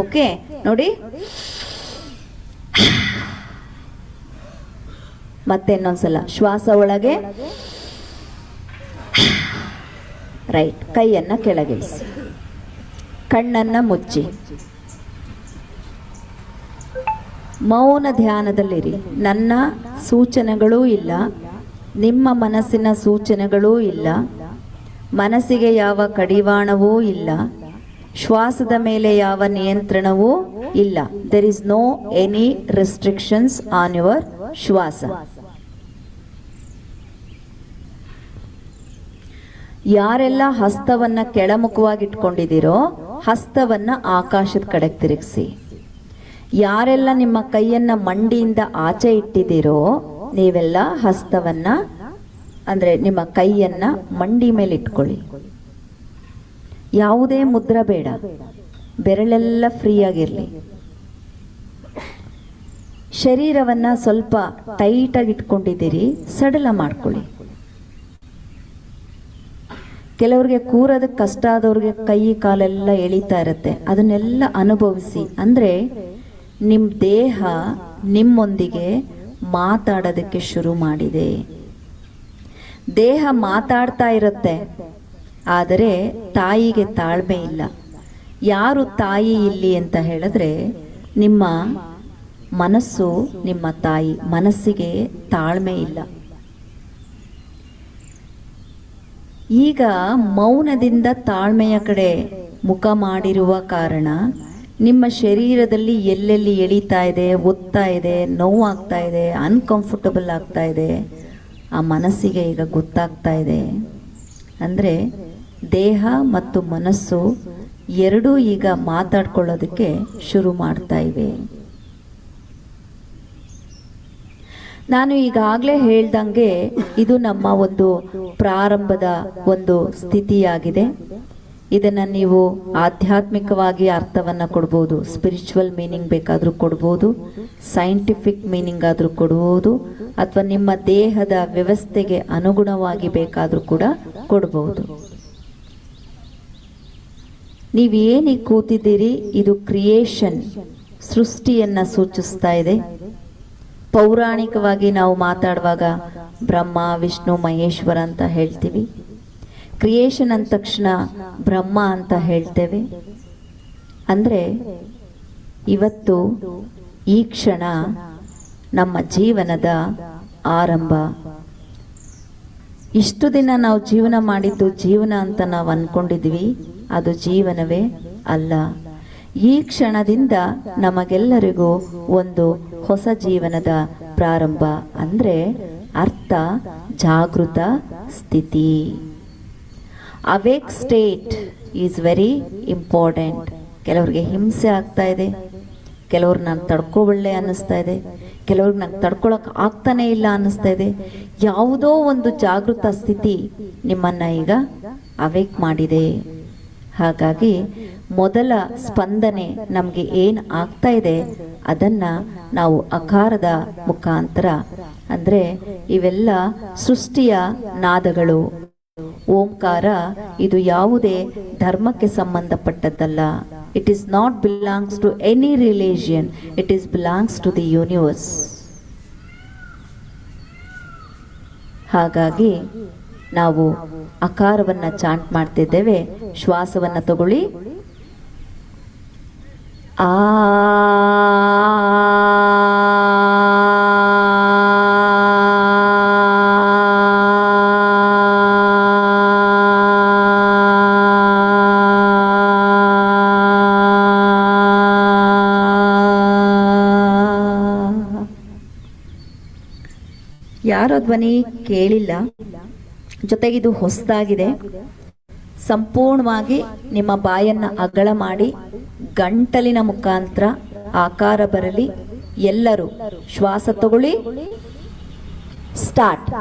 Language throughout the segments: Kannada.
ಓಕೆ, ನೋಡಿ. ಮತ್ತೆ ಇನ್ನೊಂದ್ಸಲ ಶ್ವಾಸ ಒಳಗೆ, ರೈಟ್. ಕೈಯನ್ನ ಕೆಳಗಿಳಿಸಿ, ಕಣ್ಣನ್ನ ಮುಚ್ಚಿ ಮೌನ ಧ್ಯಾನದಲ್ಲಿರಿ. ನನ್ನ ಸೂಚನೆಗಳೂ ಇಲ್ಲ, ನಿಮ್ಮ ಮನಸ್ಸಿನ ಸೂಚನೆಗಳೂ ಇಲ್ಲ, ಮನಸ್ಸಿಗೆ ಯಾವ ಕಡಿವಾಣವೂ ಇಲ್ಲ, ಶ್ವಾಸದ ಮೇಲೆ ಯಾವ ನಿಯಂತ್ರಣವೂ ಇಲ್ಲ. There is no any restrictions on your ಶ್ವಾಸ. ಯಾರೆಲ್ಲ ಹಸ್ತವನ್ನ ಕೆಳಮುಖವಾಗಿ ಇಟ್ಕೊಂಡಿದ್ದೀರೋ ಹಸ್ತವನ್ನ ಆಕಾಶದ ಕಡೆಗೆ ತಿರುಗಿಸಿ. ಯಾರೆಲ್ಲ ನಿಮ್ಮ ಕೈಯನ್ನ ಮಂಡಿಯಿಂದ ಆಚೆ ಇಟ್ಟಿದ್ದೀರೋ ನೀವೆಲ್ಲ ಹಸ್ತವನ್ನ ಅಂದ್ರೆ ನಿಮ್ಮ ಕೈಯನ್ನ ಮಂಡಿ ಮೇಲೆ ಇಟ್ಕೊಳ್ಳಿ. ಯಾವುದೇ ಮುದ್ರ ಬೇಡ, ಬೆರಳೆಲ್ಲ ಫ್ರೀ ಆಗಿರ್ಲಿ. ಶರೀರವನ್ನ ಸ್ವಲ್ಪ ಟೈಟ್ ಆಗಿ ಇಟ್ಕೊಂಡಿದ್ದೀರಿ, ಸಡಲ ಮಾಡ್ಕೊಳ್ಳಿ. ಕೆಲವ್ರಿಗೆ ಕೂರೋದಕ್ಕೆ ಕಷ್ಟ ಆದವ್ರಿಗೆ ಕೈ ಕಾಲೆಲ್ಲ ಎಳಿತಾ ಇರುತ್ತೆ, ಅದನ್ನೆಲ್ಲ ಅನುಭವಿಸಿ. ಅಂದ್ರೆ ನಿಮ್ಮ ದೇಹ ನಿಮ್ಮೊಂದಿಗೆ ಮಾತಾಡೋದಕ್ಕೆ ಶುರು ಮಾಡಿದೆ. ದೇಹ ಮಾತಾಡ್ತಾ ಇರುತ್ತೆ, ಆದರೆ ತಾಯಿಗೆ ತಾಳ್ಮೆ ಇಲ್ಲ. ಯಾರು ತಾಯಿ ಇಲ್ಲಿ ಅಂತ ಹೇಳಿದ್ರೆ ನಿಮ್ಮ ಮನಸ್ಸು. ನಿಮ್ಮ ತಾಯಿ ಮನಸ್ಸಿಗೆ ತಾಳ್ಮೆ ಇಲ್ಲ. ಈಗ ಮೌನದಿಂದ ತಾಳ್ಮೆಯ ಕಡೆ ಮುಖ ಮಾಡಿರುವ ಕಾರಣ ನಿಮ್ಮ ಶರೀರದಲ್ಲಿ ಎಲ್ಲೆಲ್ಲಿ ಎಳೀತಾ ಇದೆ, ಒತ್ತಾ ಇದೆ, ನೋವಾಗ್ತಾ ಇದೆ, ಅನ್ಕಂಫರ್ಟಬಲ್ ಆಗ್ತಾ ಇದೆ, ಆ ಮನಸ್ಸಿಗೆ ಈಗ ಗೊತ್ತಾಗ್ತಾ ಇದೆ. ಅಂದರೆ ದೇಹ ಮತ್ತು ಮನಸ್ಸು ಎರಡೂ ಈಗ ಮಾತಾಡ್ಕೊಳ್ಳೋದಕ್ಕೆ ಶುರು ಮಾಡ್ತಾ ಇವೆ. ನಾನು ಈಗಾಗಲೇ ಹೇಳ್ದಂಗೆ ಇದು ನಮ್ಮ ಒಂದು ಪ್ರಾರಂಭದ ಒಂದು ಸ್ಥಿತಿಯಾಗಿದೆ. ಇದನ್ನು ನೀವು ಆಧ್ಯಾತ್ಮಿಕವಾಗಿ ಅರ್ಥವನ್ನು ಕೊಡ್ಬೋದು, ಸ್ಪಿರಿಚುವಲ್ ಮೀನಿಂಗ್ ಬೇಕಾದರೂ ಕೊಡ್ಬೋದು, ಸೈಂಟಿಫಿಕ್ ಮೀನಿಂಗ್ ಆದರೂ ಕೊಡ್ಬೋದು, ಅಥವಾ ನಿಮ್ಮ ದೇಹದ ವ್ಯವಸ್ಥೆಗೆ ಅನುಗುಣವಾಗಿ ಬೇಕಾದರೂ ಕೂಡ ಕೊಡ್ಬೋದು. ನೀವೇನಿಗೆ ಕೂತಿದ್ದೀರಿ ಇದು ಕ್ರಿಯೇಷನ್, ಸೃಷ್ಟಿಯನ್ನು ಸೂಚಿಸ್ತಾ ಇದೆ. ಪೌರಾಣಿಕವಾಗಿ ನಾವು ಮಾತಾಡುವಾಗ ಬ್ರಹ್ಮ, ವಿಷ್ಣು, ಮಹೇಶ್ವರ ಅಂತ ಹೇಳ್ತೀವಿ. ಕ್ರಿಯೇಷನ್ ಅಂದ ತಕ್ಷಣ ಬ್ರಹ್ಮ ಅಂತ ಹೇಳ್ತೇವೆ. ಅಂದರೆ ಇವತ್ತು ಈ ಕ್ಷಣ ನಮ್ಮ ಜೀವನದ ಆರಂಭ. ಇಷ್ಟು ದಿನ ನಾವು ಜೀವನ ಮಾಡಿದ್ದು ಜೀವನ ಅಂತ ನಾವು ಅನ್ಕೊಂಡಿದ್ವಿ, ಅದು ಜೀವನವೇ ಅಲ್ಲ. ಈ ಕ್ಷಣದಿಂದ ನಮಗೆಲ್ಲರಿಗೂ ಒಂದು ಹೊಸ ಜೀವನದ ಪ್ರಾರಂಭ. ಅಂದರೆ ಅರ್ಥ ಜಾಗೃತ ಸ್ಥಿತಿ. Awake state is very important. ಕೆಲವ್ರಿಗೆ ಹಿಂಸೆ ಆಗ್ತಾ ಇದೆ, ಕೆಲವ್ರು ನಾನು ತಡ್ಕೋಬಳ್ಳೆ ಅನ್ನಿಸ್ತಾ ಇದೆ, ಕೆಲವ್ರಿಗೆ ನಂಗೆ ತಡ್ಕೊಳಕ್ ಆಗ್ತಾನೆ ಇಲ್ಲ ಅನ್ನಿಸ್ತಾ ಇದೆ. ಯಾವುದೋ ಒಂದು ಜಾಗೃತ ಸ್ಥಿತಿ ನಿಮ್ಮನ್ನ ಈಗ ಅವೇಕ್ ಮಾಡಿದೆ. ಹಾಗಾಗಿ ಮೊದಲ ಸ್ಪಂದನೆ ನಮಗೆ ಏನು ಆಗ್ತಾ ಇದೆ ಅದನ್ನ ನಾವು ಅಕಾರದ ಮುಖಾಂತರ, ಅಂದ್ರೆ ಇವೆಲ್ಲ ಸೃಷ್ಟಿಯ ನಾದಗಳು. ಓಂಕಾರ ಇದು ಯಾವುದೇ ಧರ್ಮಕ್ಕೆ ಸಂಬಂಧಪಟ್ಟದ್ದಲ್ಲ. It is not belongs to any religion, it is belongs to the universe. ಹಾಗಾಗಿ ನಾವು ಅಕಾರವನ್ನ ಚಾಂಟ್ ಮಾಡ್ತಿದ್ದೇವೆ. ಶ್ವಾಸವನ್ನ ತಗೊಳ್ಳಿ. ಆ ಯಾರೋ ಧ್ವನಿ ಕೇಳಿಲ್ಲ. ಜೊತೆಗಿದು ಹೊಸದಾಗಿದೆ. ಸಂಪೂರ್ಣವಾಗಿ ನಿಮ್ಮ ಬಾಯನ್ನ ಅಗಲ ಮಾಡಿ ಗಂಟಲಿನ ಮುಖಾಂತರ ಆಕಾರ ಬರಲಿ. ಎಲ್ಲರೂ ಶ್ವಾಸ ತಗೊಳ್ಳಿ. ಸ್ಟಾರ್ಟ್.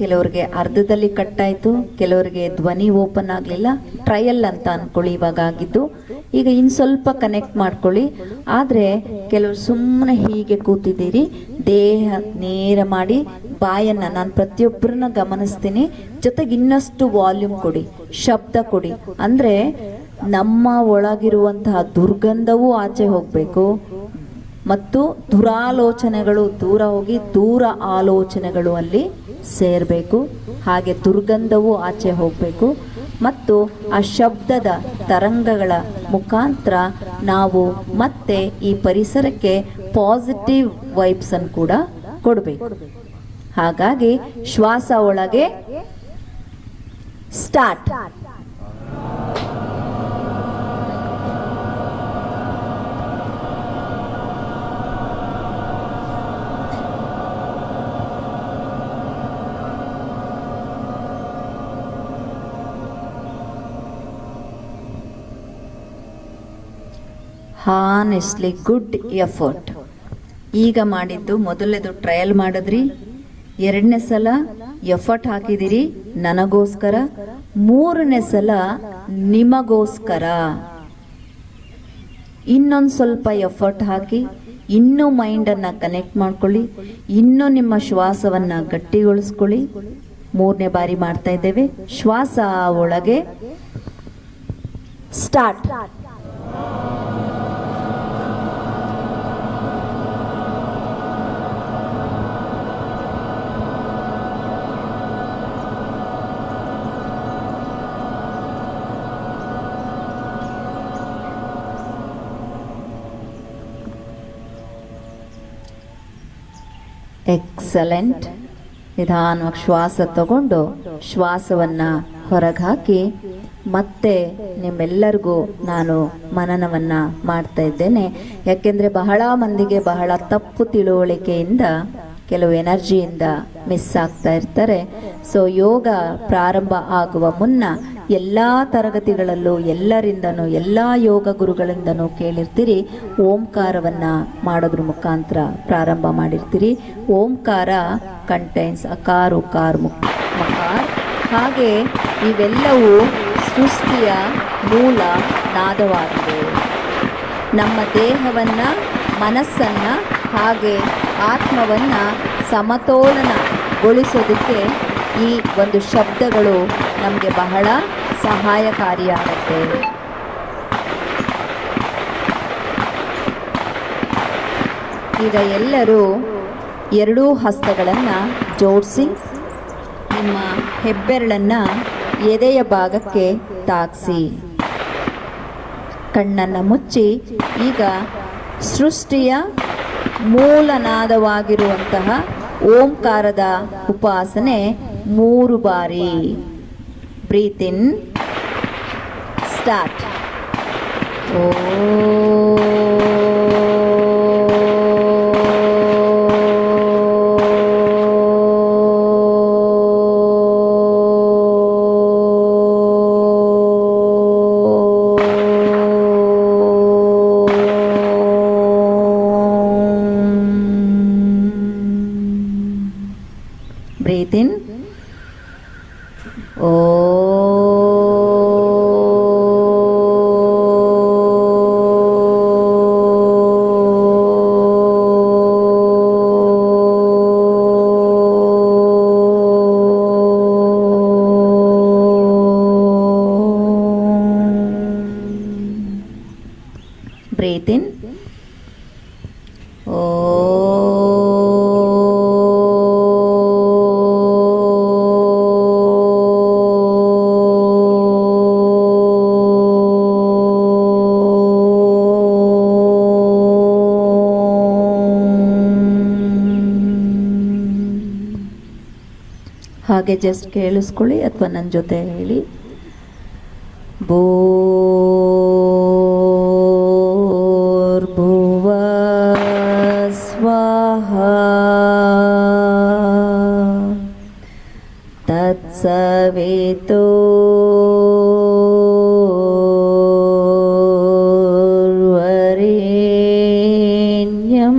ಕೆಲವ್ರಿಗೆ ಅರ್ಧದಲ್ಲಿ ಕಟ್ಟಾಯಿತು, ಕೆಲವರಿಗೆ ಧ್ವನಿ ಓಪನ್ ಆಗಲಿಲ್ಲ. ಟ್ರಯಲ್ ಅಂತ ಅಂದ್ಕೊಳ್ಳಿ ಇವಾಗ ಆಗಿದ್ದು. ಈಗ ಇನ್ನು ಸ್ವಲ್ಪ ಕನೆಕ್ಟ್ ಮಾಡ್ಕೊಳ್ಳಿ. ಆದರೆ ಕೆಲವರು ಸುಮ್ಮನೆ ಹೀಗೆ ಕೂತಿದ್ದೀರಿ, ದೇಹ ನೇರ ಮಾಡಿ ಬಾಯನ್ನು ನಾನು ಪ್ರತಿಯೊಬ್ಬರನ್ನ ಗಮನಿಸ್ತೀನಿ. ಜೊತೆಗೆ ಇನ್ನಷ್ಟು ವಾಲ್ಯೂಮ್ ಕೊಡಿ, ಶಬ್ದ ಕೊಡಿ. ಅಂದರೆ ನಮ್ಮ ಒಳಗಿರುವಂತಹ ದುರ್ಗಂಧವೂ ಆಚೆ ಹೋಗಬೇಕು ಮತ್ತು ದುರಾಲೋಚನೆಗಳು ದೂರ ಹೋಗಿ ದೂರ ಆಲೋಚನೆಗಳು ಅಲ್ಲಿ ಸೇರಬೇಕು. ಹಾಗೆ ದುರ್ಗಂಧವೂ ಆಚೆ ಹೋಗಬೇಕು ಮತ್ತು ಆ ಶಬ್ದದ ತರಂಗಗಳ ಮುಖಾಂತರ ನಾವು ಮತ್ತೆ ಈ ಪರಿಸರಕ್ಕೆ ಪಾಸಿಟಿವ್ ವೈಬ್ಸ್ ಅನ್ನು ಕೂಡ ಕೊಡಬೇಕು. ಹಾಗಾಗಿ ಶ್ವಾಸ ಒಳಗೆ ಸ್ಟಾರ್ಟ್. Honestly good effort. ಈಗ ಮಾಡಿದ್ದು ಮೊದಲನೇದು ಟ್ರಯಲ್ ಮಾಡಿದ್ರಿ, ಎರಡನೇ ಸಲ ಎಫರ್ಟ್ ಹಾಕಿದಿರಿ ನನಗೋಸ್ಕರ, ಮೂರನೇ ಸಲ ನಿಮಗೋಸ್ಕರ. ಇನ್ನೊಂದು ಸ್ವಲ್ಪ ಎಫರ್ಟ್ ಹಾಕಿ ಇನ್ನೂ ಮೈಂಡನ್ನು ಕನೆಕ್ಟ್ ಮಾಡ್ಕೊಳ್ಳಿ, ಇನ್ನೂ ನಿಮ್ಮ ಶ್ವಾಸವನ್ನು ಗಟ್ಟಿಗೊಳಿಸ್ಕೊಳ್ಳಿ. ಮೂರನೇ ಬಾರಿ ಮಾಡ್ತಾ ಇದ್ದೇವೆ. ಶ್ವಾಸ ಒಳಗೆ ಸ್ಟಾರ್ಟ್. ಎಕ್ಸಲೆಂಟ್. ನಿಧಾನವಾಗಿ ಶ್ವಾಸ ತಗೊಂಡು ಶ್ವಾಸವನ್ನು ಹೊರಗೆ ಹಾಕಿ ಮತ್ತೆ ನಿಮ್ಮೆಲ್ಲರಿಗೂ ನಾನು ಮನನವನ್ನು ಮಾಡ್ತಾ ಇದ್ದೇನೆ. ಯಾಕೆಂದರೆ ಬಹಳ ಮಂದಿಗೆ ಬಹಳ ತಪ್ಪು ತಿಳುವಳಿಕೆಯಿಂದ ಕೆಲವು ಎನರ್ಜಿಯಿಂದ ಮಿಸ್ ಆಗ್ತಾ ಇರ್ತಾರೆ. ಸೊ ಯೋಗ ಪ್ರಾರಂಭ ಆಗುವ ಮುನ್ನ ಎಲ್ಲ ತರಗತಿಗಳಲ್ಲೂ ಎಲ್ಲರಿಂದನೂ ಎಲ್ಲ ಯೋಗ ಗುರುಗಳಿಂದನೂ ಕೇಳಿರ್ತೀರಿ, ಓಂಕಾರವನ್ನು ಮಾಡೋದ್ರ ಮುಖಾಂತರ ಪ್ರಾರಂಭ ಮಾಡಿರ್ತೀರಿ. ಓಂಕಾರ ಕಂಟೈನ್ಸ್ ಅಕಾರ ಉಕಾರ ಮಕಾರ. ಹಾಗೆ ಇವೆಲ್ಲವೂ ಸೃಷ್ಟಿಯ ಮೂಲ ನಾದವಾಗಿದೆ. ನಮ್ಮ ದೇಹವನ್ನು, ಮನಸ್ಸನ್ನು ಹಾಗೆ ಆತ್ಮವನ್ನು ಸಮತೋಲನಗೊಳಿಸೋದಕ್ಕೆ ಈ ಒಂದು ಶಬ್ದಗಳು ನಮಗೆ ಬಹಳ ಸಹಾಯಕಾರಿಯಾಗುತ್ತೆ. ಈಗ ಎಲ್ಲರೂ ಎರಡೂ ಹಸ್ತಗಳನ್ನು ಜೋಡಿಸಿ ನಿಮ್ಮ ಹೆಬ್ಬೆರಳನ್ನು ಎದೆಯ ಭಾಗಕ್ಕೆ ತಾಗಿಸಿ ಕಣ್ಣನ್ನು ಮುಚ್ಚಿ ಈಗ ಸೃಷ್ಟಿಯ ಮೂಲನಾದವಾಗಿರುವಂತಹ ಓಂಕಾರದ ಉಪಾಸನೆ 3 ಬಾರಿ. Breathe in, start. ಓ breathe in. Breathe in. ಹಾಗೆ ಜಸ್ಟ್ ಕೇಳಿಸ್ಕೊಳ್ಳಿ ಅಥವಾ ನನ್ನ ಜೊತೆ ಹೇಳಿ. ಭೂರ್ಭುವ ಸ್ವಃ ತತ್ಸವಿತುರ್ವರೆಣ್ಯಂ.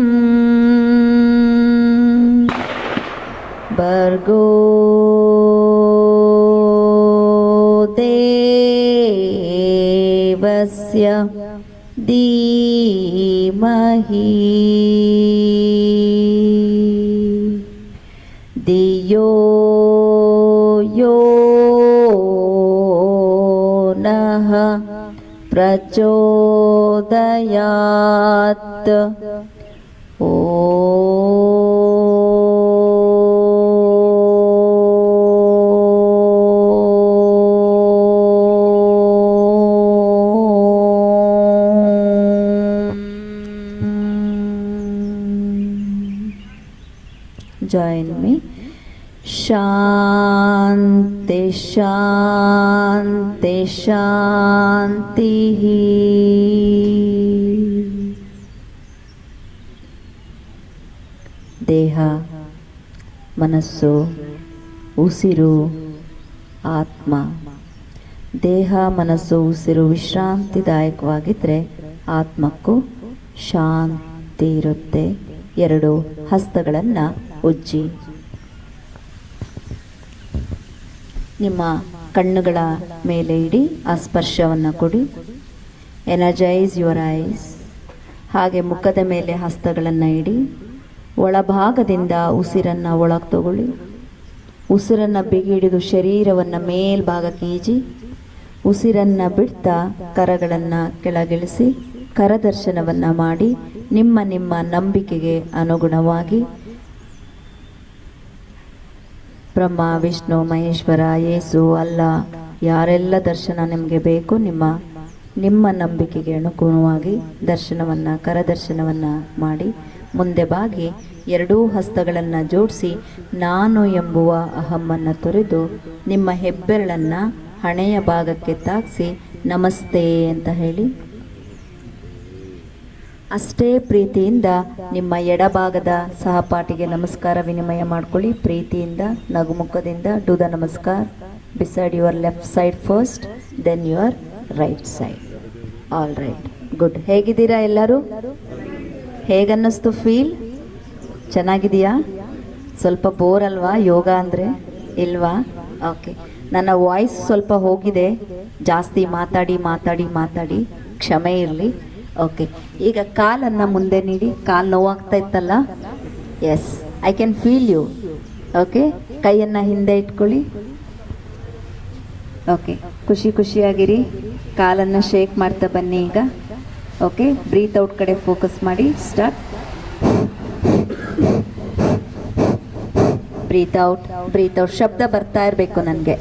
ಭರ್ಗೋ धीमहि धियो यो नः प्रचोदयात्। Join me. Shanti Shanti Shanti. ದೇಹ, ಮನಸ್ಸು, ಉಸಿರು, ಆತ್ಮ. ದೇಹ, ಮನಸ್ಸು, ಉಸಿರು ವಿಶ್ರಾಂತಿದಾಯಕವಾಗಿದ್ದರೆ ಆತ್ಮಕ್ಕೂ ಶಾಂತಿ ಇರುತ್ತೆ. ಎರಡು ಹಸ್ತಗಳನ್ನು ಉಜ್ಜಿ. ನಿಮ್ಮ ಕಣ್ಣುಗಳ ಮೇಲೆ ಇಡಿ, ಆ ಸ್ಪರ್ಶವನ್ನು ಕೊಡಿ. Energise your eyes. ಹಾಗೆ ಮುಖದ ಮೇಲೆ ಹಸ್ತಗಳನ್ನು ಇಡಿ. ಒಳಭಾಗದಿಂದ ಉಸಿರನ್ನು ಒಳಗೆ ತಗೊಳ್ಳಿ. ಉಸಿರನ್ನು ಬಿಗಿ ಹಿಡಿದು ಶರೀರವನ್ನು ಮೇಲ್ಭಾಗಕ್ಕೆ ಈಜಿ. ಉಸಿರನ್ನು ಬಿಡ್ತಾ ಕರಗಳನ್ನು ಕೆಳಗಿಳಿಸಿ ಕರದರ್ಶನವನ್ನು ಮಾಡಿ ನಿಮ್ಮ ನಿಮ್ಮ ನಂಬಿಕೆಗೆ ಅನುಗುಣವಾಗಿ ಬ್ರಹ್ಮ, ವಿಷ್ಣು, ಮಹೇಶ್ವರ, ಯೇಸು, ಅಲ್ಲ ಯಾರೆಲ್ಲ ದರ್ಶನ ನಿಮಗೆ ಬೇಕು ನಿಮ್ಮ ನಂಬಿಕೆಗೆ ಅನುಗುಣವಾಗಿ ದರ್ಶನವನ್ನು ಕರದರ್ಶನವನ್ನು ಮಾಡಿ ಮುಂದೆ ಬಾಗಿ ಎರಡೂ ಹಸ್ತಗಳನ್ನು ಜೋಡಿಸಿ ನಾನು ಎಂಬುವ ಅಹಮ್ಮನ್ನು ತೊರೆದು ನಿಮ್ಮ ಹೆಬ್ಬೆರಳನ್ನು ಹಣೆಯ ಭಾಗಕ್ಕೆ ತಾಗಿಸಿ ನಮಸ್ತೆ ಅಂತ ಹೇಳಿ. ಅಷ್ಟೇ ಪ್ರೀತಿಯಿಂದ ನಿಮ್ಮ ಎಡಭಾಗದ ಸಹಪಾಠಿಗೆ ನಮಸ್ಕಾರ ವಿನಿಮಯ ಮಾಡ್ಕೊಳ್ಳಿ. ಪ್ರೀತಿಯಿಂದ ನಗುಮುಖದಿಂದ ಡು ದ ನಮಸ್ಕಾರ. Beside your left side first, then your right side. All right, good. ಹೇಗಿದ್ದೀರಾ ಎಲ್ಲರೂ? ಹೇಗನ್ನಿಸ್ತು ಫೀಲ್? ಚೆನ್ನಾಗಿದೆಯಾ? ಸ್ವಲ್ಪ ಬೋರ್ ಅಲ್ವಾ ಯೋಗ ಅಂದರೆ? ಇಲ್ವಾ? ಓಕೆ, ನನ್ನ ವಾಯ್ಸ್ ಸ್ವಲ್ಪ ಹೋಗಿದೆ, ಜಾಸ್ತಿ ಮಾತಾಡಿ ಮಾತಾಡಿ ಮಾತಾಡಿ ಕ್ಷಮೆ ಇರಲಿ. ಓಕೆ, ಈಗ ಕಾಲನ್ನು ಮುಂದೆ ನೀಡಿ. ಕಾಲು ನೋವಾಗ್ತಾ ಇತ್ತಲ್ಲ? Yes, I can feel you. Okay, ಕೈಯನ್ನು ಹಿಂದೆ ಇಟ್ಕೊಳ್ಳಿ. ಓಕೆ, ಖುಷಿ ಖುಷಿಯಾಗಿರಿ. ಕಾಲನ್ನು ಶೇಕ್ ಮಾಡ್ತಾ ಬನ್ನಿ ಈಗ. ಓಕೆ, ಬ್ರೀತ್ ಔಟ್ ಕಡೆ ಫೋಕಸ್ ಮಾಡಿ. Start. Breathe out, breathe out. ಶಬ್ದ ಬರ್ತಾ ಇರಬೇಕು ನನಗೆ.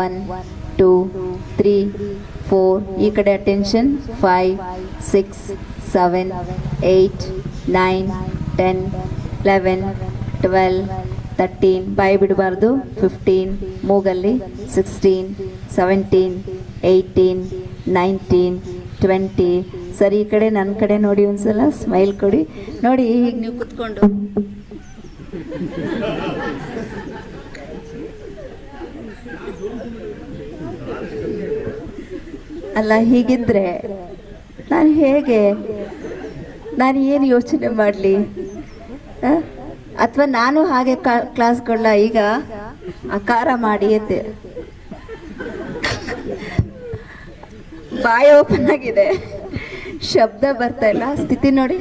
1 2 3 4. ಈ ಕಡೆ ಅಟೆನ್ಷನ್. 5 6 7 8 9 10 11 12 13. ಬಾಯಿ ಬಿಡಬಾರ್ದು. 15 ಮೂಗಲ್ಲಿ. 16 17 18 19 20. ಸರಿ, ಈ ಕಡೆ ನನ್ನ ಕಡೆ ನೋಡಿ, ಒಂದ್ಸಲ ಸ್ಮೈಲ್ ಕೊಡಿ. ನೋಡಿ, ಈಗ ನೀವು ಕುತ್ಕೊಂಡು ಅಲ್ಲ, ಹೀಗಿದ್ರೆ ನಾನು ಏನು ಯೋಚನೆ ಮಾಡಲಿ? ಅಥವಾ ನಾನು ಹಾಗೆ ಕ್ಲಾಸ್ಗಳನ್ನ ಈಗ ಆಕಾರ ಮಾಡಿ ಎದ್ದೆ, ಬಾಯಿ ಓಪನ್ ಆಗಿದೆ, ಶಬ್ದ ಬರ್ತಾ ಇಲ್ಲ. ಸ್ಥಿತಿ ನೋಡಿ.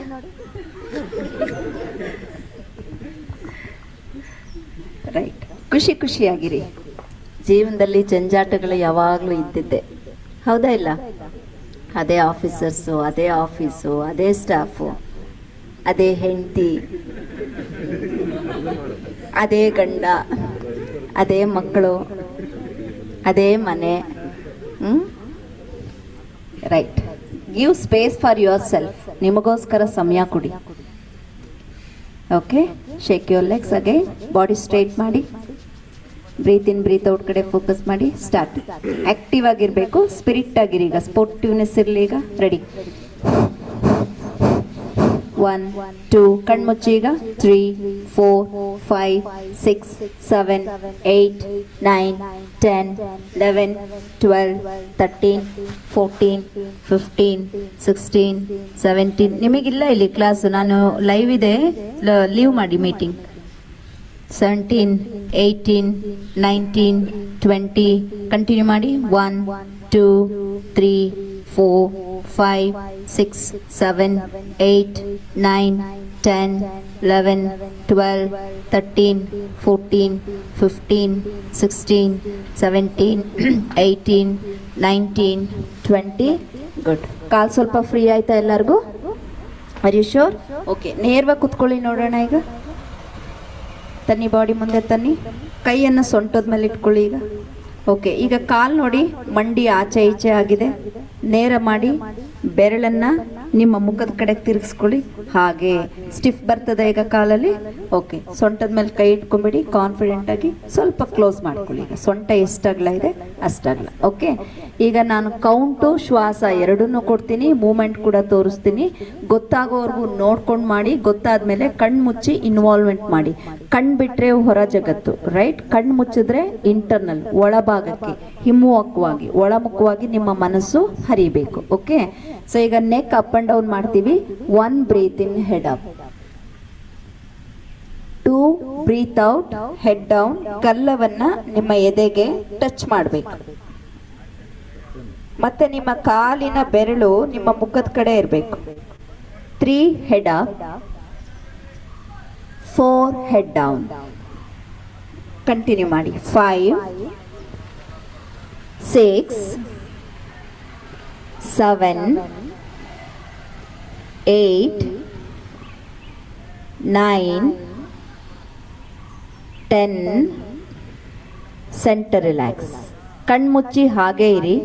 ರೈಟ್, ಖುಷಿ ಖುಷಿಯಾಗಿರಿ. ಜೀವನದಲ್ಲಿ ಜಂಜಾಟಗಳು ಯಾವಾಗಲೂ ಇದ್ದಿದ್ದೆ, ಹೌದಾ ಇಲ್ಲ? ಅದೇ ಆಫೀಸರ್ಸು, ಅದೇ ಆಫೀಸು, ಅದೇ ಸ್ಟಾಫು, ಅದೇ ಹೆಂಡತಿ, ಅದೇ ಗಂಡ, ಅದೇ ಮಕ್ಕಳು, ಅದೇ ಮನೆ. Right, give space for yourself. ನಿಮಗೋಸ್ಕರ ಸಮಯ ಕೊಡಿ. Okay, shake your legs again. Body straight ಮಾಡಿ. ಬ್ರೀತ್ ಇನ್ ಬ್ರೀತ್ ಔಟ್ ಕಡೆ ಫೋಕಸ್ ಮಾಡಿ. ಸ್ಟಾರ್ಟ್. ಆಕ್ಟಿವ್ ಆಗಿರಬೇಕು, ಸ್ಪಿರಿಟ್ ಆಗಿರಿ. ಈಗ ಸ್ಪೋರ್ಟಿವ್ನೆಸ್ ಇರಲಿ. ಈಗ ರೆಡಿ. 1 2. ಕಣ್ಮುಚ್ಚಿ ಈಗ. 3 4 5 6 7 8 9 10 11 12 13 14 15 16 17. ನಿಮಗಿಲ್ಲ ಇಲ್ಲಿ ಕ್ಲಾಸು, ನಾನು ಲೈವ್ ಇದೆ, ಲೀವ್ ಮಾಡಿ ಮೀಟಿಂಗ್. 17 18 19 20. ಕಂಟಿನ್ಯೂ ಮಾಡಿ. 1 2 3 4 5, 6, 7, 8, 9, 10, 11, 12, 13, 14, 15, 16, 17, 18, 19, 20. ಗುಡ್. ಕಾಲು ಸ್ವಲ್ಪ ಫ್ರೀ ಆಯ್ತಾ ಎಲ್ಲರಿಗೂ? Are you sure? ಓಕೆ, ನೇರವಾಗಿ ಕುತ್ಕೊಳ್ಳಿ ನೋಡೋಣ. ಈಗ ತನ್ನಿ, ಬಾಡಿ ಮುಂದೆ ತನ್ನಿ, ಕೈಯನ್ನು ಸೊಂಟದ ಮೇಲೆ ಇಟ್ಕೊಳ್ಳಿ. ಈಗ ಓಕೆ, ಈಗ ಕಾಲು ನೋಡಿ, ಮಂಡಿ ಆಚೆ ಈಚೆ ಆಗಿದೆ. ನೇರ ಮಾಡಿ ಬೆರಳನ್ನ ನಿಮ್ಮ ಮುಖದ ಕಡೆ ತಿರುಗಿಸ್ಕೊಳ್ಳಿ. ಹಾಗೆ ಸ್ಟಿಫ್ ಬರ್ತದೆ ಈಗ ಕಾಲಲ್ಲಿ. ಓಕೆ, ಸೊಂಟದ ಮೇಲೆ ಕೈ ಇಟ್ಕೊಂಬಿಡಿ. ಕಾನ್ಫಿಡೆಂಟ್ ಆಗಿ ಸ್ವಲ್ಪ ಕ್ಲೋಸ್ ಮಾಡ್ಕೊಳ್ಳಿ. ಈಗ ಸೊಂಟ ಎಷ್ಟಾಗ್ಲ ಇದೆ ಅಷ್ಟಾಗ್ಲ. ಓಕೆ, ಈಗ ನಾನು ಕೌಂಟು, ಶ್ವಾಸ ಎರಡನ್ನೂ ಕೊಡ್ತೀನಿ, ಮೂಮೆಂಟ್ ಕೂಡ ತೋರಿಸ್ತೀನಿ. ಗೊತ್ತಾಗೋವರೆಗೂ ನೋಡ್ಕೊಂಡು ಮಾಡಿ. ಗೊತ್ತಾದ್ಮೇಲೆ ಕಣ್ಣು ಮುಚ್ಚಿ ಇನ್ವಾಲ್ವ್ಮೆಂಟ್ ಮಾಡಿ. ಕಣ್ಣು ಬಿಟ್ರೆ ಹೊರ ಜಗತ್ತು, ರೈಟ್? ಕಣ್ಣು ಮುಚ್ಚಿದ್ರೆ ಇಂಟರ್ನಲ್, ಒಳಭಾಗಕ್ಕೆ ಹಿಮ್ಮುಖವಾಗಿ, ಒಳಮುಖವಾಗಿ ನಿಮ್ಮ ಮನಸ್ಸು ಹರಿಬೇಕು. ಓಕೆ, ಸೊ ಈಗ ನೆಕ್ ಅಪ್ ಅಂಡ್ ಡೌನ್ ಮಾಡ್ತೀವಿ. 1 breathe in, head up. 2 breathe out, head down. ಕಲ್ಲವನ್ನ ನಿಮ್ಮ ಎದೆಗೆ ಟಚ್ ಮಾಡಬೇಕು. ಮತ್ತೆ ನಿಮ್ಮ ಕಾಲಿನ ಬೆರಳು ನಿಮ್ಮ ಮುಖದ ಕಡೆ ಇರಬೇಕು. 3 head up, 4 head down. Continue ಮಾಡಿ. 5, 6, 7, 8, 9, 10. Centre relax. ಕಣ್ಮುಚ್ಚಿ ಹಾಗೆ ಇರಿ.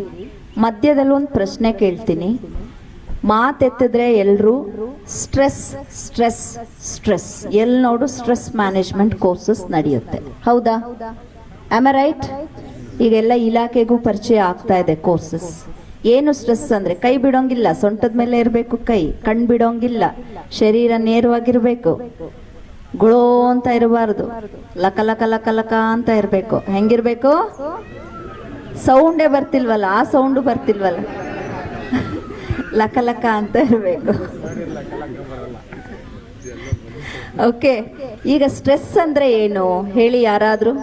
ಮಧ್ಯದಲ್ಲಿ ಒಂದು ಪ್ರಶ್ನೆ ಕೇಳ್ತೀನಿ. ಮಾತೆತ್ತಿದ್ರೆ ಎಲ್ಲರೂ ಸ್ಟ್ರೆಸ್ ಸ್ಟ್ರೆಸ್ ಸ್ಟ್ರೆಸ್, ಎಲ್ಲಿ ನೋಡು ಸ್ಟ್ರೆಸ್ ಮ್ಯಾನೇಜ್ಮೆಂಟ್ ಕೋರ್ಸಸ್ ನಡೆಯುತ್ತೆ, ಹೌದಾ? Am I right? ಈಗೆಲ್ಲ ಇಲಾಖೆಗೂ ಪರಿಚಯ ಆಗ್ತಾ ಇದೆ ಕೋರ್ಸಸ್. ಏನು ಸ್ಟ್ರೆಸ್ ಅಂದ್ರೆ ಕೈ ಬಿಡೋಂಗಿಲ್ಲ, ಸೊಂಟದ ಮೇಲೆ ಇರಬೇಕು ಕೈ. ಕಣ್ ಬಿಡೋಂಗಿಲ್ಲ, ಶರೀರ ನೇರವಾಗಿರ್ಬೇಕು, ಗುಳೋ ಅಂತ ಇರಬಾರ್ದು, ಲಕ ಲಕ ಲಕ ಲಕ ಅಂತ ಇರಬೇಕು. ಹೆಂಗಿರ್ಬೇಕು? ಸೌಂಡೇ ಬರ್ತಿಲ್ವಲ್ಲ, ಆ ಸೌಂಡು ಬರ್ತಿಲ್ವಲ್ಲ, ಲಕ ಲಕ ಅಂತ ಇರಬೇಕು. ಓಕೆ, ಈಗ ಸ್ಟ್ರೆಸ್ ಅಂದ್ರೆ ಏನು ಹೇಳಿ ಯಾರಾದ್ರೂ?